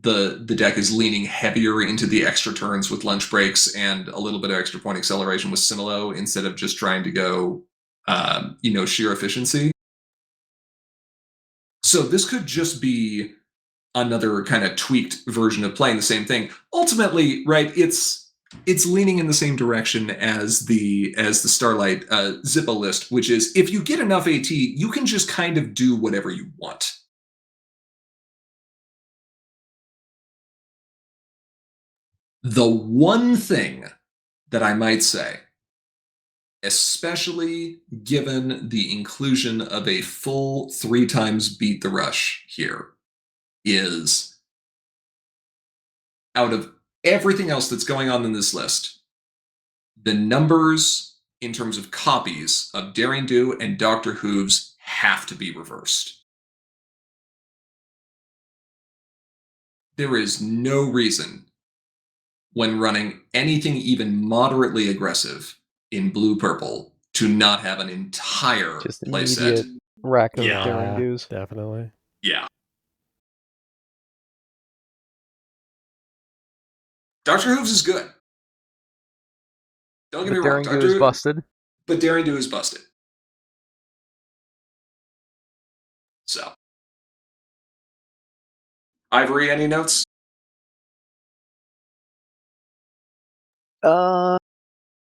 the deck is leaning heavier into the extra turns with lunch breaks and a little bit of extra point acceleration with Similo instead of just trying to go, sheer efficiency. So this could just be another kind of tweaked version of playing the same thing. Ultimately, right, it's leaning in the same direction as the Starlight Zippo list, which is if you get enough AT, you can just kind of do whatever you want. The one thing that I might say, especially given the inclusion of a full 3 times beat the rush here, is out of everything else that's going on in this list, the numbers in terms of copies of Daring Do and Dr. Hooves have to be reversed. There is no reason when running anything even moderately aggressive in blue-purple to not have an entire Just playset. immediate rack of Yeah. Daring Do's. Definitely. Yeah. Dr. Hooves is good. Don't get me wrong. Daring Do is busted. But Daring Do is busted. So. Ivory, any notes?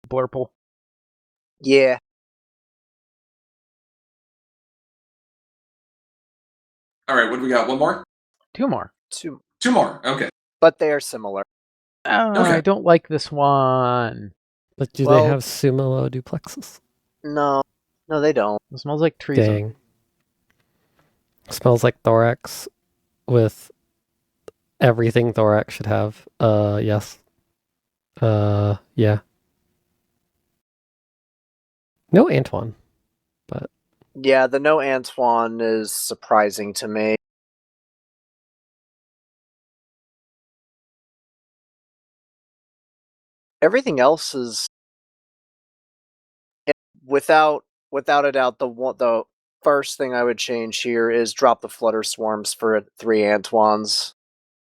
Blurple. Yeah. All right, what do we got? One more? 2 more. Two, Two more. Okay. but they are similar. Okay. I don't like this one. But do Well- they have Sumilo duplexes? No, they don't. It smells like treason. Dang. Smells like Thorax with everything Thorax should have. Yes. Yeah. No Antoine. Yeah, the no Antoine is surprising to me. Everything else is, without a doubt, the first thing I would change here is drop the Flutter Swarms for 3 Antoines.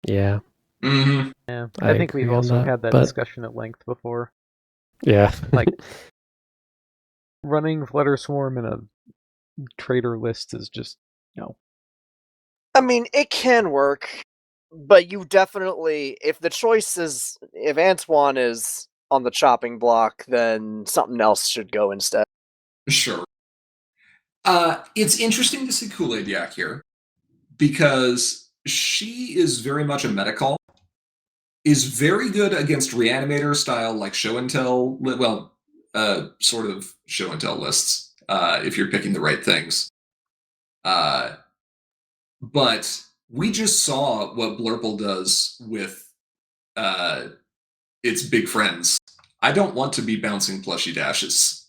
Yeah. Mm-hmm. Yeah, I I think we've agree on also that, had that but- discussion at length before. Yeah. Like, running Flutter Swarm in a trader list is just, no. I mean, it can work, but you definitely, if Antoine is on the chopping block, then something else should go instead. Sure. It's interesting to see Kool-Aid Yak here because she is very much a meta call. Is very good against reanimator style like show and tell, sort of show and tell lists if you're picking the right things. But we just saw what Blurple does with its big friends. I don't want to be bouncing plushy dashes.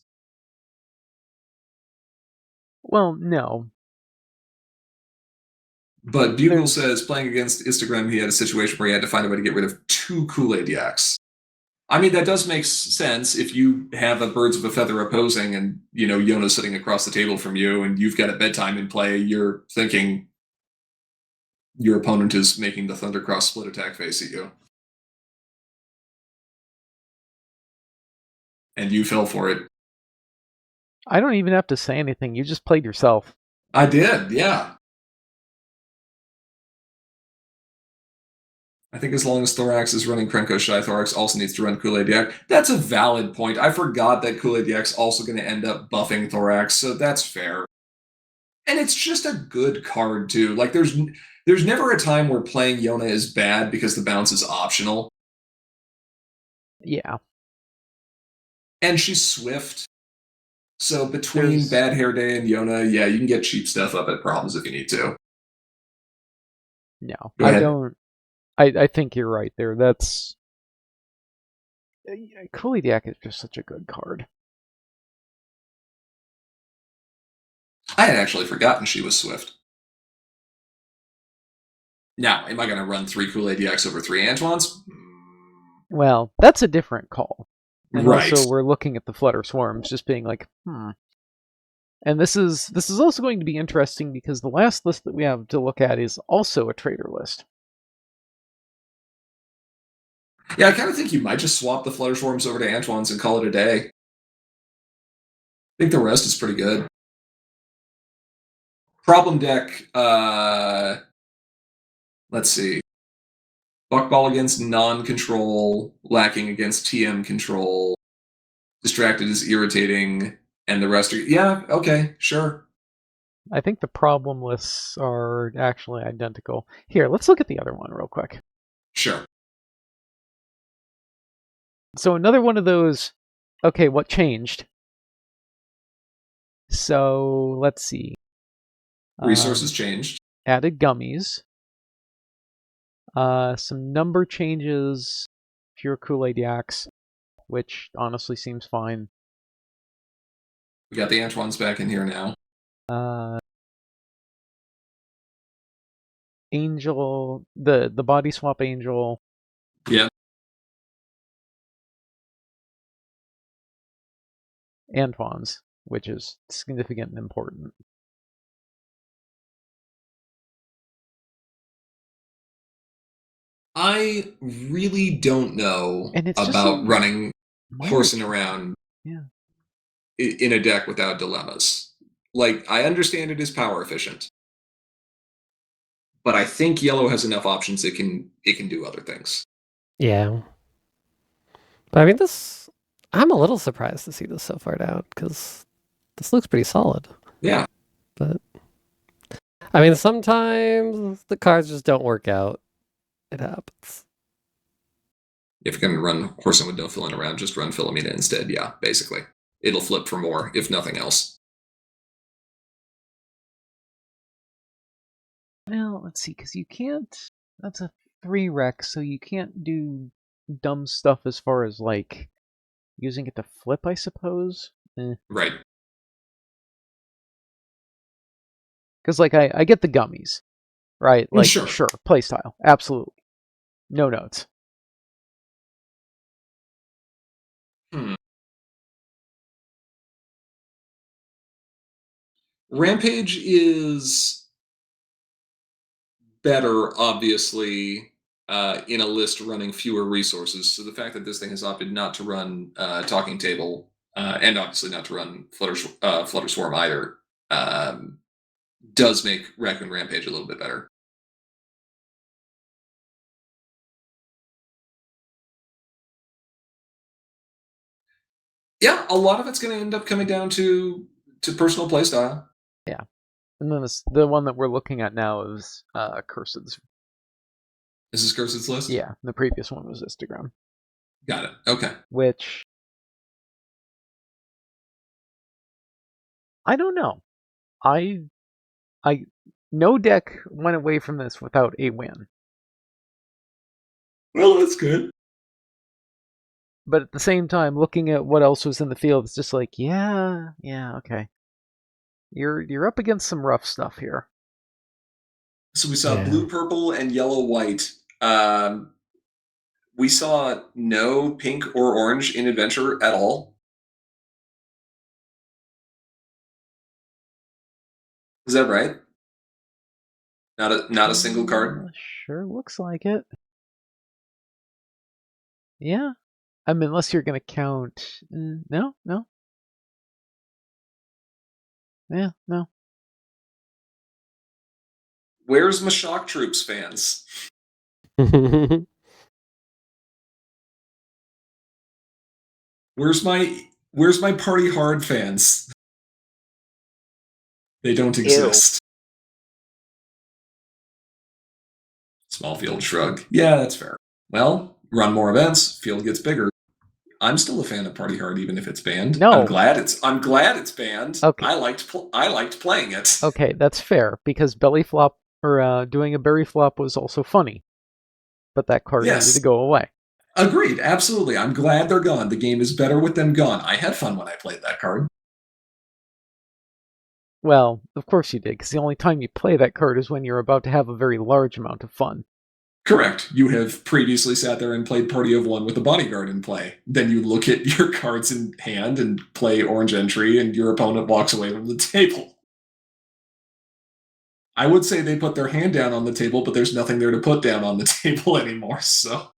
Well, no. But Bugle says playing against Instagram, he had a situation where he had to find a way to get rid of 2 Kool-Aid Yaks. I mean, that does make sense if you have a birds of a feather opposing and, Yona's sitting across the table from you and you've got a bedtime in play, you're thinking your opponent is making the Thundercross split attack face at you. And you fell for it. I don't even have to say anything. You just played yourself. I did, yeah. I think as long as Thorax is running Krenko Shy, Thorax also needs to run Kool-Aid Yak. That's a valid point. I forgot that Kool-Aid Yak's also going to end up buffing Thorax, so that's fair. And it's just a good card, too. Like, there's never a time where playing Yona is bad because the bounce is optional. Yeah. And she's swift. So between Bad Hair Day and Yona, yeah, you can get cheap stuff up at problems if you need to. No, Go I ahead. don't. I think you're right there. That's Kool-Aid Yak is just such a good card. I had actually forgotten she was swift. Now, am I going to run 3 Kool-Aid Yaks over 3 Antoines? Well, that's a different call. And Right. also, we're looking at the Flutter Swarms, just being like, And this is also going to be interesting because the last list that we have to look at is also a trader list. Yeah, I kind of think you might just swap the Flutter Swarms over to Antoine's and call it a day. I think the rest is pretty good. Problem deck, let's see. Buckball against non-control, lacking against TM control, distracted is irritating, and the rest are... Yeah, okay, sure. I think the problem lists are actually identical. Here, let's look at the other one real quick. Sure. So another one of those, okay, what changed? So let's see. Resources changed. Added gummies. Some number changes, pure Kool-Aid yaks, which honestly seems fine. We got the Antoine's back in here now. Angel, the body swap angel. Yeah. Antoine's, which is significant and important. I really don't know And it's just about so running minor. horsing around in a deck without dilemmas. Like, I understand it is power efficient, but I think yellow has enough options it can do other things. Yeah. But I mean, I'm a little surprised to see this so far down, because this looks pretty solid. Yeah. But, I mean, sometimes the cards just don't work out. It happens. If you're going to run horsing with no filling around, just run Philomena instead. Yeah, basically. It'll flip for more, if nothing else. Well, let's see, because you can't... That's a 3-rec, so you can't do dumb stuff as far as, like, using it to flip, I suppose? Right. Because, like, I get the gummies, right? Like, Sure. Playstyle, absolutely. No notes. Rampage is better, obviously, in a list running fewer resources. So the fact that this thing has opted not to run Talking Table, and obviously not to run Flutter Swarm either, does make Raccoon Rampage a little bit better. Yeah, a lot of it's going to end up coming down to personal playstyle. Yeah. And then the one that we're looking at now is Cursed's. This is Cursed's list? Yeah, the previous one was Instagram. Got it. Okay. Which... I don't know. No deck went away from this without a win. Well, that's good. But at the same time, looking at what else was in the field, it's just like, yeah, okay. You're up against some rough stuff here. So we saw blue, purple, and yellow, white. We saw no pink or orange in Adventure at all. Is that right? Not a single card? Sure looks like it. Yeah. I mean, unless you're going to count... No? Yeah, no. Where's my Shock Troops fans? Where's my Party Hard fans? They don't exist. Small field shrug. Yeah, that's fair. Well, run more events, field gets bigger. I'm still a fan of Party Hard, even if it's banned. No. I'm glad it's banned. Okay. I liked playing it. Okay, that's fair, because belly flop, or doing a berry flop was also funny. But that card needed to go away. Agreed, absolutely. I'm glad they're gone. The game is better with them gone. I had fun when I played that card. Well, of course you did, because the only time you play that card is when you're about to have a very large amount of fun. Correct. You have previously sat there and played Party of One with a bodyguard in play. Then you look at your cards in hand and play Orange Entry, and your opponent walks away from the table. I would say they put their hand down on the table, but there's nothing there to put down on the table anymore, so...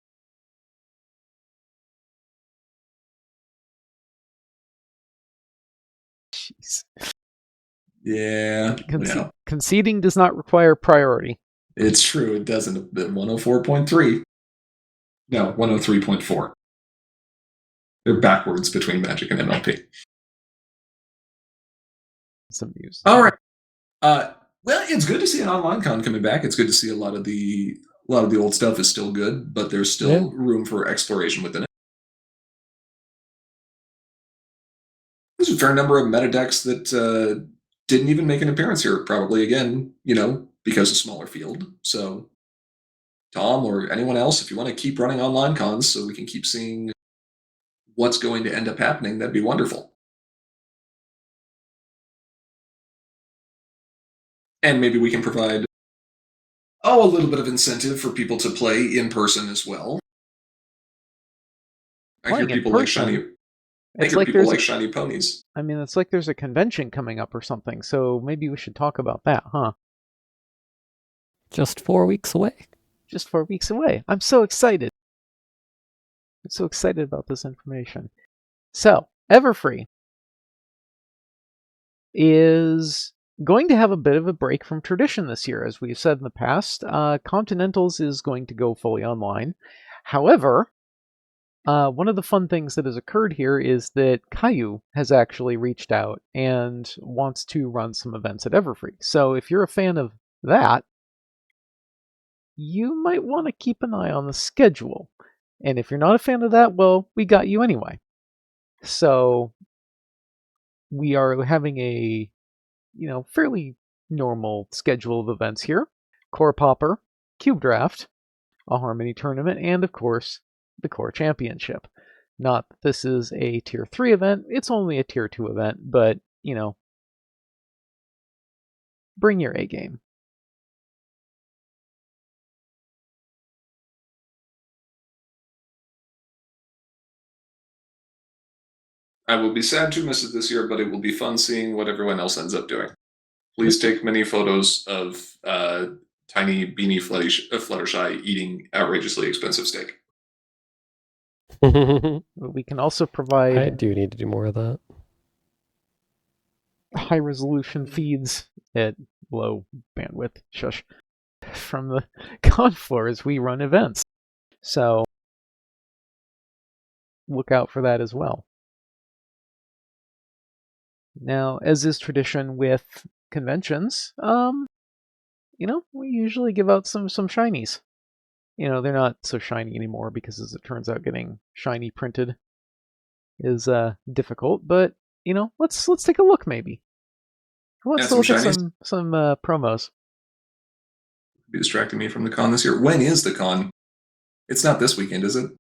Jeez. Yeah. Conceding does not require priority. It's true, it doesn't. 104.3. No, 103.4. They're backwards between Magic and MLP. Some news. All right. Well, it's good to see an OnlineCon coming back. It's good to see a lot of the old stuff is still good, but there's still room for exploration within it. There's a fair number of meta decks that didn't even make an appearance here, probably, again, because of smaller field. So, Tom or anyone else, if you want to keep running OnlineCons so we can keep seeing what's going to end up happening, that'd be wonderful. And maybe we can provide, a little bit of incentive for people to play in person as well. I hear people like shiny... people like shiny ponies. I mean, it's like there's a convention coming up or something, so maybe we should talk about that, huh? Just 4 weeks away. Just 4 weeks away. I'm so excited. I'm so excited about this information. So, Everfree is going to have a bit of a break from tradition this year, as we've said in the past. Continentals is going to go fully online. However, one of the fun things that has occurred here is that Caillou has actually reached out and wants to run some events at Everfree. So if you're a fan of that, you might want to keep an eye on the schedule. And if you're not a fan of that, well, we got you anyway. So we are having a, fairly normal schedule of events here. Core Popper, Cube Draft, a Harmony Tournament, and of course, the Core Championship. Not that this is a Tier 3 event, it's only a Tier 2 event, but, bring your A game. I will be sad to miss it this year, but it will be fun seeing what everyone else ends up doing. Please take many photos of tiny beanie Fluttershy eating outrageously expensive steak. We can also provide... I do need to do more of that. High-resolution feeds at low bandwidth, from the con floor as we run events. So, look out for that as well. Now, as is tradition with conventions, we usually give out some shinies. They're not so shiny anymore because, as it turns out, getting shiny printed is difficult. But let's take a look maybe. Let's look at some promos. Be distracting me from the con this year. When is the con? It's not this weekend, is it?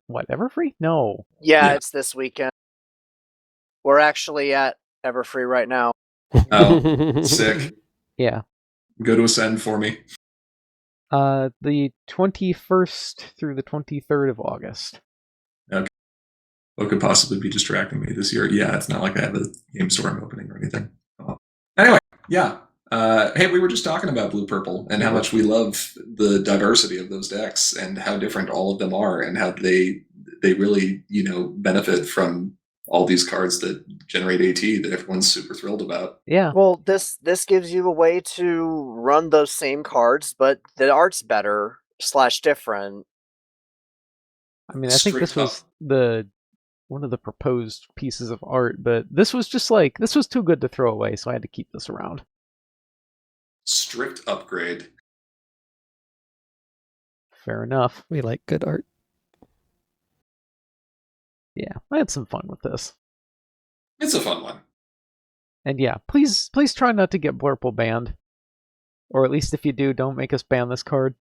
What, Everfree? No. Yeah, it's this weekend. We're actually at Everfree right now. Oh, sick. Yeah. Go to Ascend for me. The 21st through the 23rd of August. Okay. What could possibly be distracting me this year? Yeah, it's not like I have a game store I'm opening or anything. Anyway, yeah. Hey, we were just talking about Blue Purple and how much we love the diversity of those decks and how different all of them are and how they really, benefit from all these cards that generate AT that everyone's super thrilled about. Yeah. Well, this gives you a way to run those same cards, but the art's better / different. I mean, I think this was one of the proposed pieces of art, but this was just this was too good to throw away, so I had to keep this around. Strict upgrade. Fair enough. We like good art. Yeah, I had some fun with this. It's a fun one. And yeah, please try not to get Blurple banned. Or at least if you do, don't make us ban this card.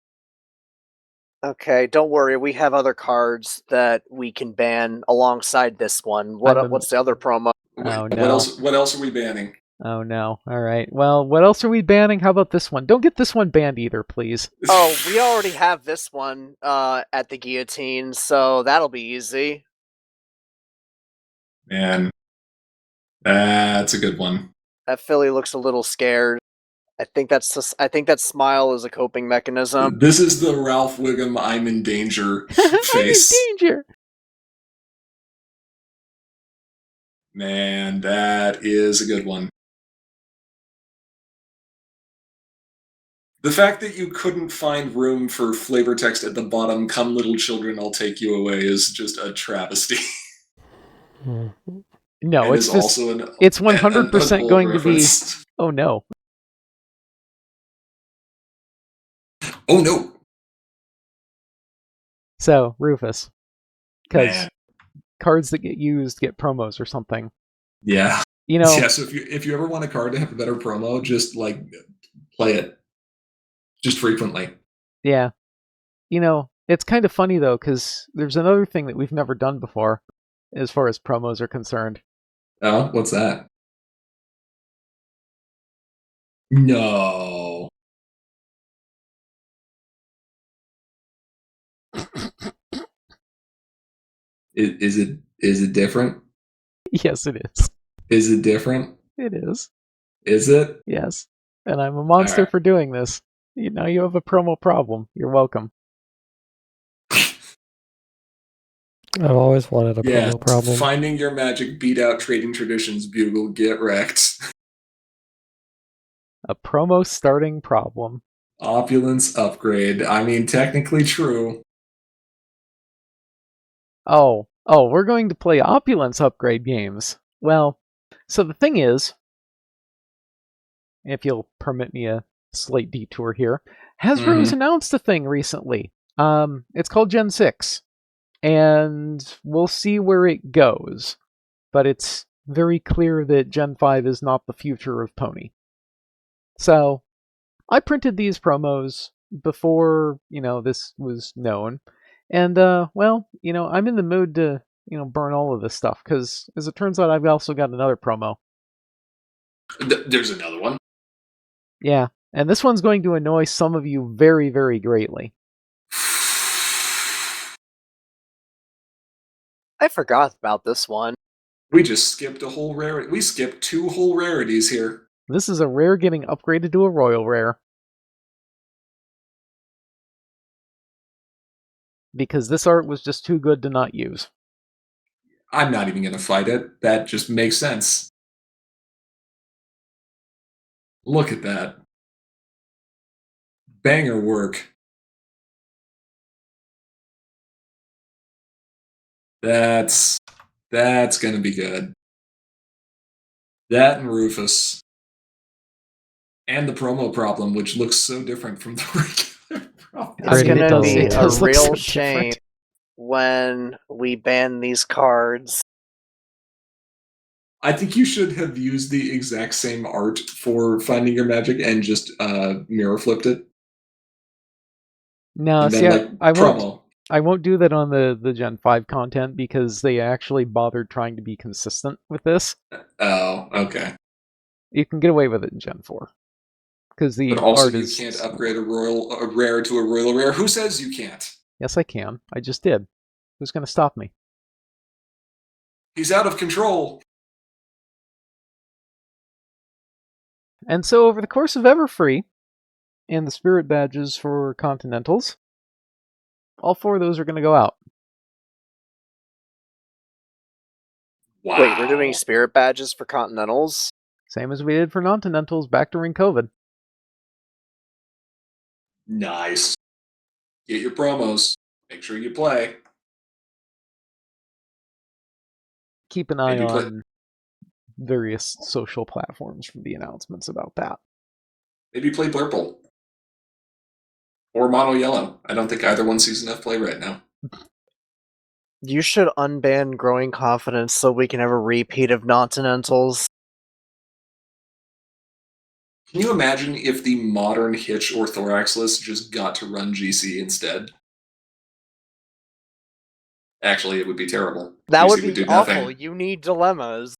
Okay, don't worry. We have other cards that we can ban alongside this one. What's the other promo? Oh, no. What else are we banning? Oh no. All right. Well, what else are we banning? How about this one? Don't get this one banned either, please. Oh, we already have this one at the guillotine, so that'll be easy. Man, that's a good one. That filly looks a little scared. I think that smile is a coping mechanism. This is the Ralph Wiggum "I'm in danger" face. I'm in danger. Man, that is a good one. The fact that you couldn't find room for flavor text at the bottom, "Come little children, I'll take you away," is just a travesty. No, And it's is just also it's an 100% adult going reference. to be. Oh no. Oh no. So Rufus, because Man. cards that get used get promos or something. Yeah. You know. Yeah. So if you ever want a card to have a better promo, just like play it, just frequently. Yeah. You know, it's kind of funny though, because there's another thing that we've never done before, as far as promos are concerned. Oh, what's that? No. Is it different? Yes, it is. Is it different? It is. Is it? Yes. And I'm a monster Alright. for doing this. You know, you have a promo problem. You're welcome. I've always wanted a Yeah. promo problem. Finding your magic, beat out trading traditions, Bugle, get wrecked. A promo starting problem. Opulence upgrade. I mean, technically true. Oh, we're going to play opulence upgrade games. Well, so the thing is, if you'll permit me a slight detour here, Hasbro's announced a thing recently. It's called Gen 6, and we'll see where it goes. But it's very clear that Gen 5 is not the future of Pony. So, I printed these promos before, this was known. And, well, I'm in the mood to, burn all of this stuff, because as it turns out, I've also got another promo. There's another one. Yeah, and this one's going to annoy some of you very, very greatly. I forgot about this one. We just skipped a whole rarity. We skipped 2 whole rarities here. This is a rare getting upgraded to a royal rare. Because this art was just too good to not use. I'm not even going to fight it. That just makes sense. Look at that. Banger work. That's going to be good. That and Rufus. And the promo problem, which looks so different from the regular problem. It's going to be It a does look real so shame different. when we ban these cards. I think you should have used the exact same art for Finding Your Magic and just mirror flipped it. No, And see, then, I won't do that on the Gen 5 content because they actually bothered trying to be consistent with this. Oh, okay. You can get away with it in Gen 4. Because the But also art you is... can't upgrade a rare to a royal rare. Who says you can't? Yes, I can. I just did. Who's going to stop me? He's out of control. And so over the course of Everfree, and the spirit badges for Continentals, all 4 of those are going to go out. Wow. Wait, we're doing spirit badges for Continentals? Same as we did for Non-Continentals back during COVID. Nice. Get your promos. Make sure you play. Keep an eye on various social platforms for the announcements about that. Maybe play Blurple. Or Mono Yellow. I don't think either one sees enough play right now. You should unban Growing Confidence so we can have a repeat of Continentals. Can you imagine if the modern Hitch or Thoraxless just got to run GC instead? Actually, it would be terrible. That GC would be do awful. nothing. You need dilemmas.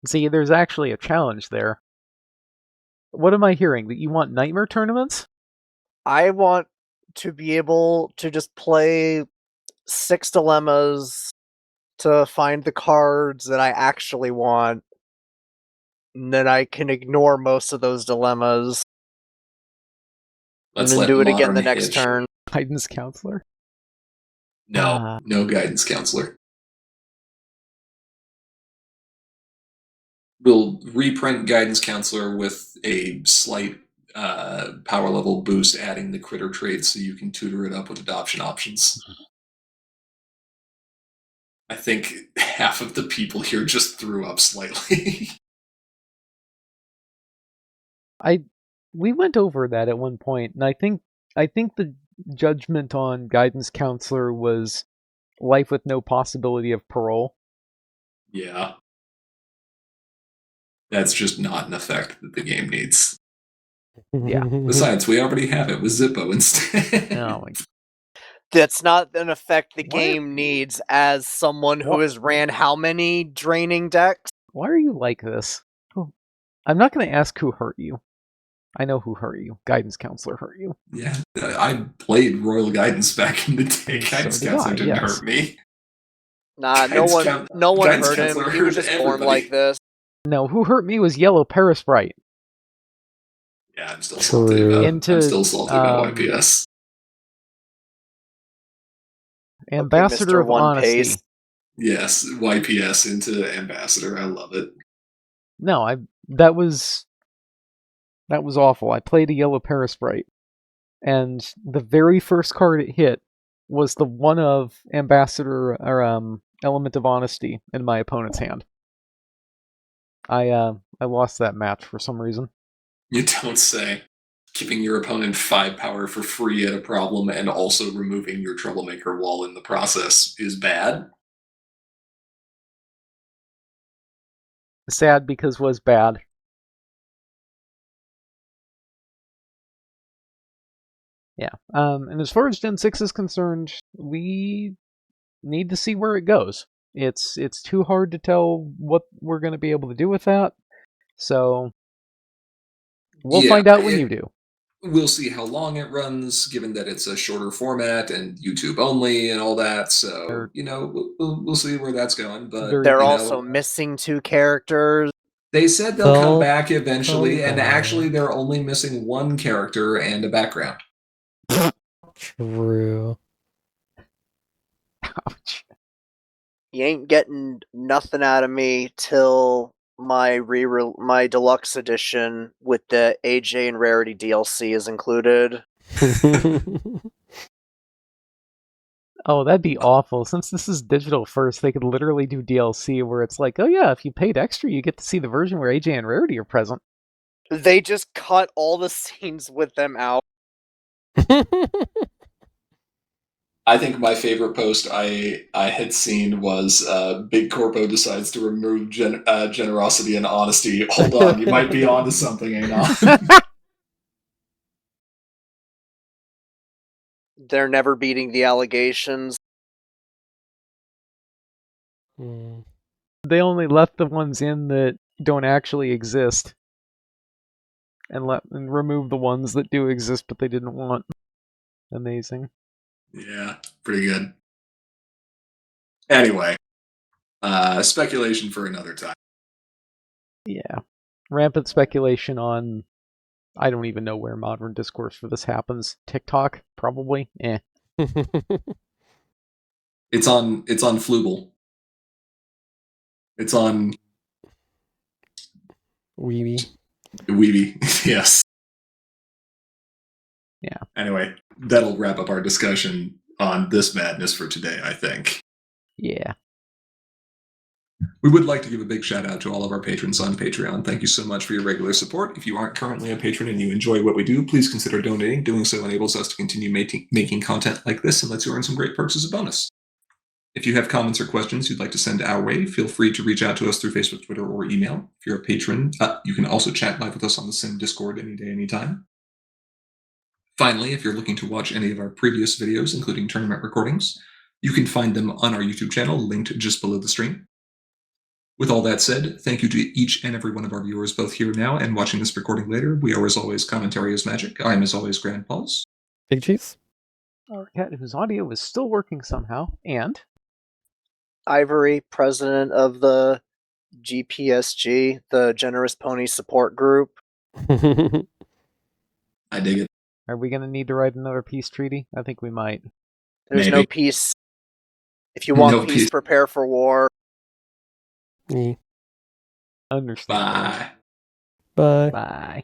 See, there's actually a challenge there. What am I hearing? That you want nightmare tournaments? I want to be able to just play 6 dilemmas to find the cards that I actually want. And then I can ignore most of those dilemmas. Let's and then let do it again Modern the next Hitch- turn. Guidance counselor? No, no guidance counselor. We'll reprint guidance counselor with a slight power level boost, adding the critter trait so you can tutor it up with adoption options. I think half of the people here just threw up slightly. We went over that at one point, and I think the judgment on guidance counselor was life with no possibility of parole. Yeah. That's just not an effect that the game needs. Yeah. Besides, we already have it with Zippo instead. Oh my. That's not an effect the Why- game needs as someone who What- has ran how many draining decks? Why are you like this? Oh, I'm not going to ask who hurt you. I know who hurt you. Guidance counselor hurt you. Yeah, I played Royal Guidance back in the day. So Guidance did counselor I, didn't yes. hurt me. Nah, Guidance no one guidance hurt him. counselor He was hurt just born everybody. like this. No, who hurt me was Yellow Parasprite. Yeah, I'm still salty True. about. Into, I'm still salty about um, YPS. Ambassador Mr. of One Honesty. Pace. Yes, YPS into Ambassador. I love it. No, that was awful. I played a Yellow Parasprite, and the very first card it hit was the one of Ambassador or Element of Honesty in my opponent's hand. I lost that match for some reason. You don't say. Giving your opponent 5 power for free at a problem and also removing your Troublemaker wall in the process is bad. Sad because was bad. Yeah. And as far as Gen 6 is concerned, we need to see where it goes. It's too hard to tell what we're going to be able to do with that. So we'll Yeah, find out when you do. We'll see how long it runs, given that it's a shorter format and YouTube only and all that. So, we'll see where that's going. But They're you also know, mtwo characters. they said they'll come They'll back eventually, come and back. actually they're only missing 1 character and a background. True. Ouch. You ain't getting nothing out of me till my deluxe edition with the AJ and Rarity DLC is included. Oh, that'd be awful. Since this is digital first, they could literally do DLC where it's like, oh yeah, if you paid extra, you get to see the version where AJ and Rarity are present. They just cut all the scenes with them out. I think my favorite post I had seen was Big Corpo decides to remove generosity and honesty. Hold on, you might be onto something, Anon. They're never beating the allegations. Hmm. They only left the ones in that don't actually exist, and remove the ones that do exist but they didn't want. Amazing. Yeah, pretty good. Anyway, speculation for another time. Yeah. Rampant speculation on, I don't even know where modern discourse for this happens. TikTok, probably. It's on Flooble. It's on Weeby. Yes. Yeah. Anyway, that'll wrap up our discussion on this madness for today, I think. Yeah. We would like to give a big shout out to all of our patrons on Patreon. Thank you so much for your regular support. If you aren't currently a patron and you enjoy what we do, please consider donating. Doing so enables us to continue making content like this and lets you earn some great perks as a bonus. If you have comments or questions you'd like to send our way, feel free to reach out to us through Facebook, Twitter, or email. If you're a patron, you can also chat live with us on the Sim Discord any day, anytime. Finally, if you're looking to watch any of our previous videos, including tournament recordings, you can find them on our YouTube channel, linked just below the stream. With all that said, thank you to each and every one of our viewers, both here now and watching this recording later. We are, as always, Commentary is Magic. I'm, as always, Grand Paws. Big Cheese. Our cat whose audio is still working somehow, and Ivory, president of the GPSG, the Generous Pony Support Group. I dig it. are we going to need to write another peace treaty? I think we might. There's Maybe. no peace. If you want No peace, peace. prepare for war. Yeah. Understand. Bye. Bye. Bye.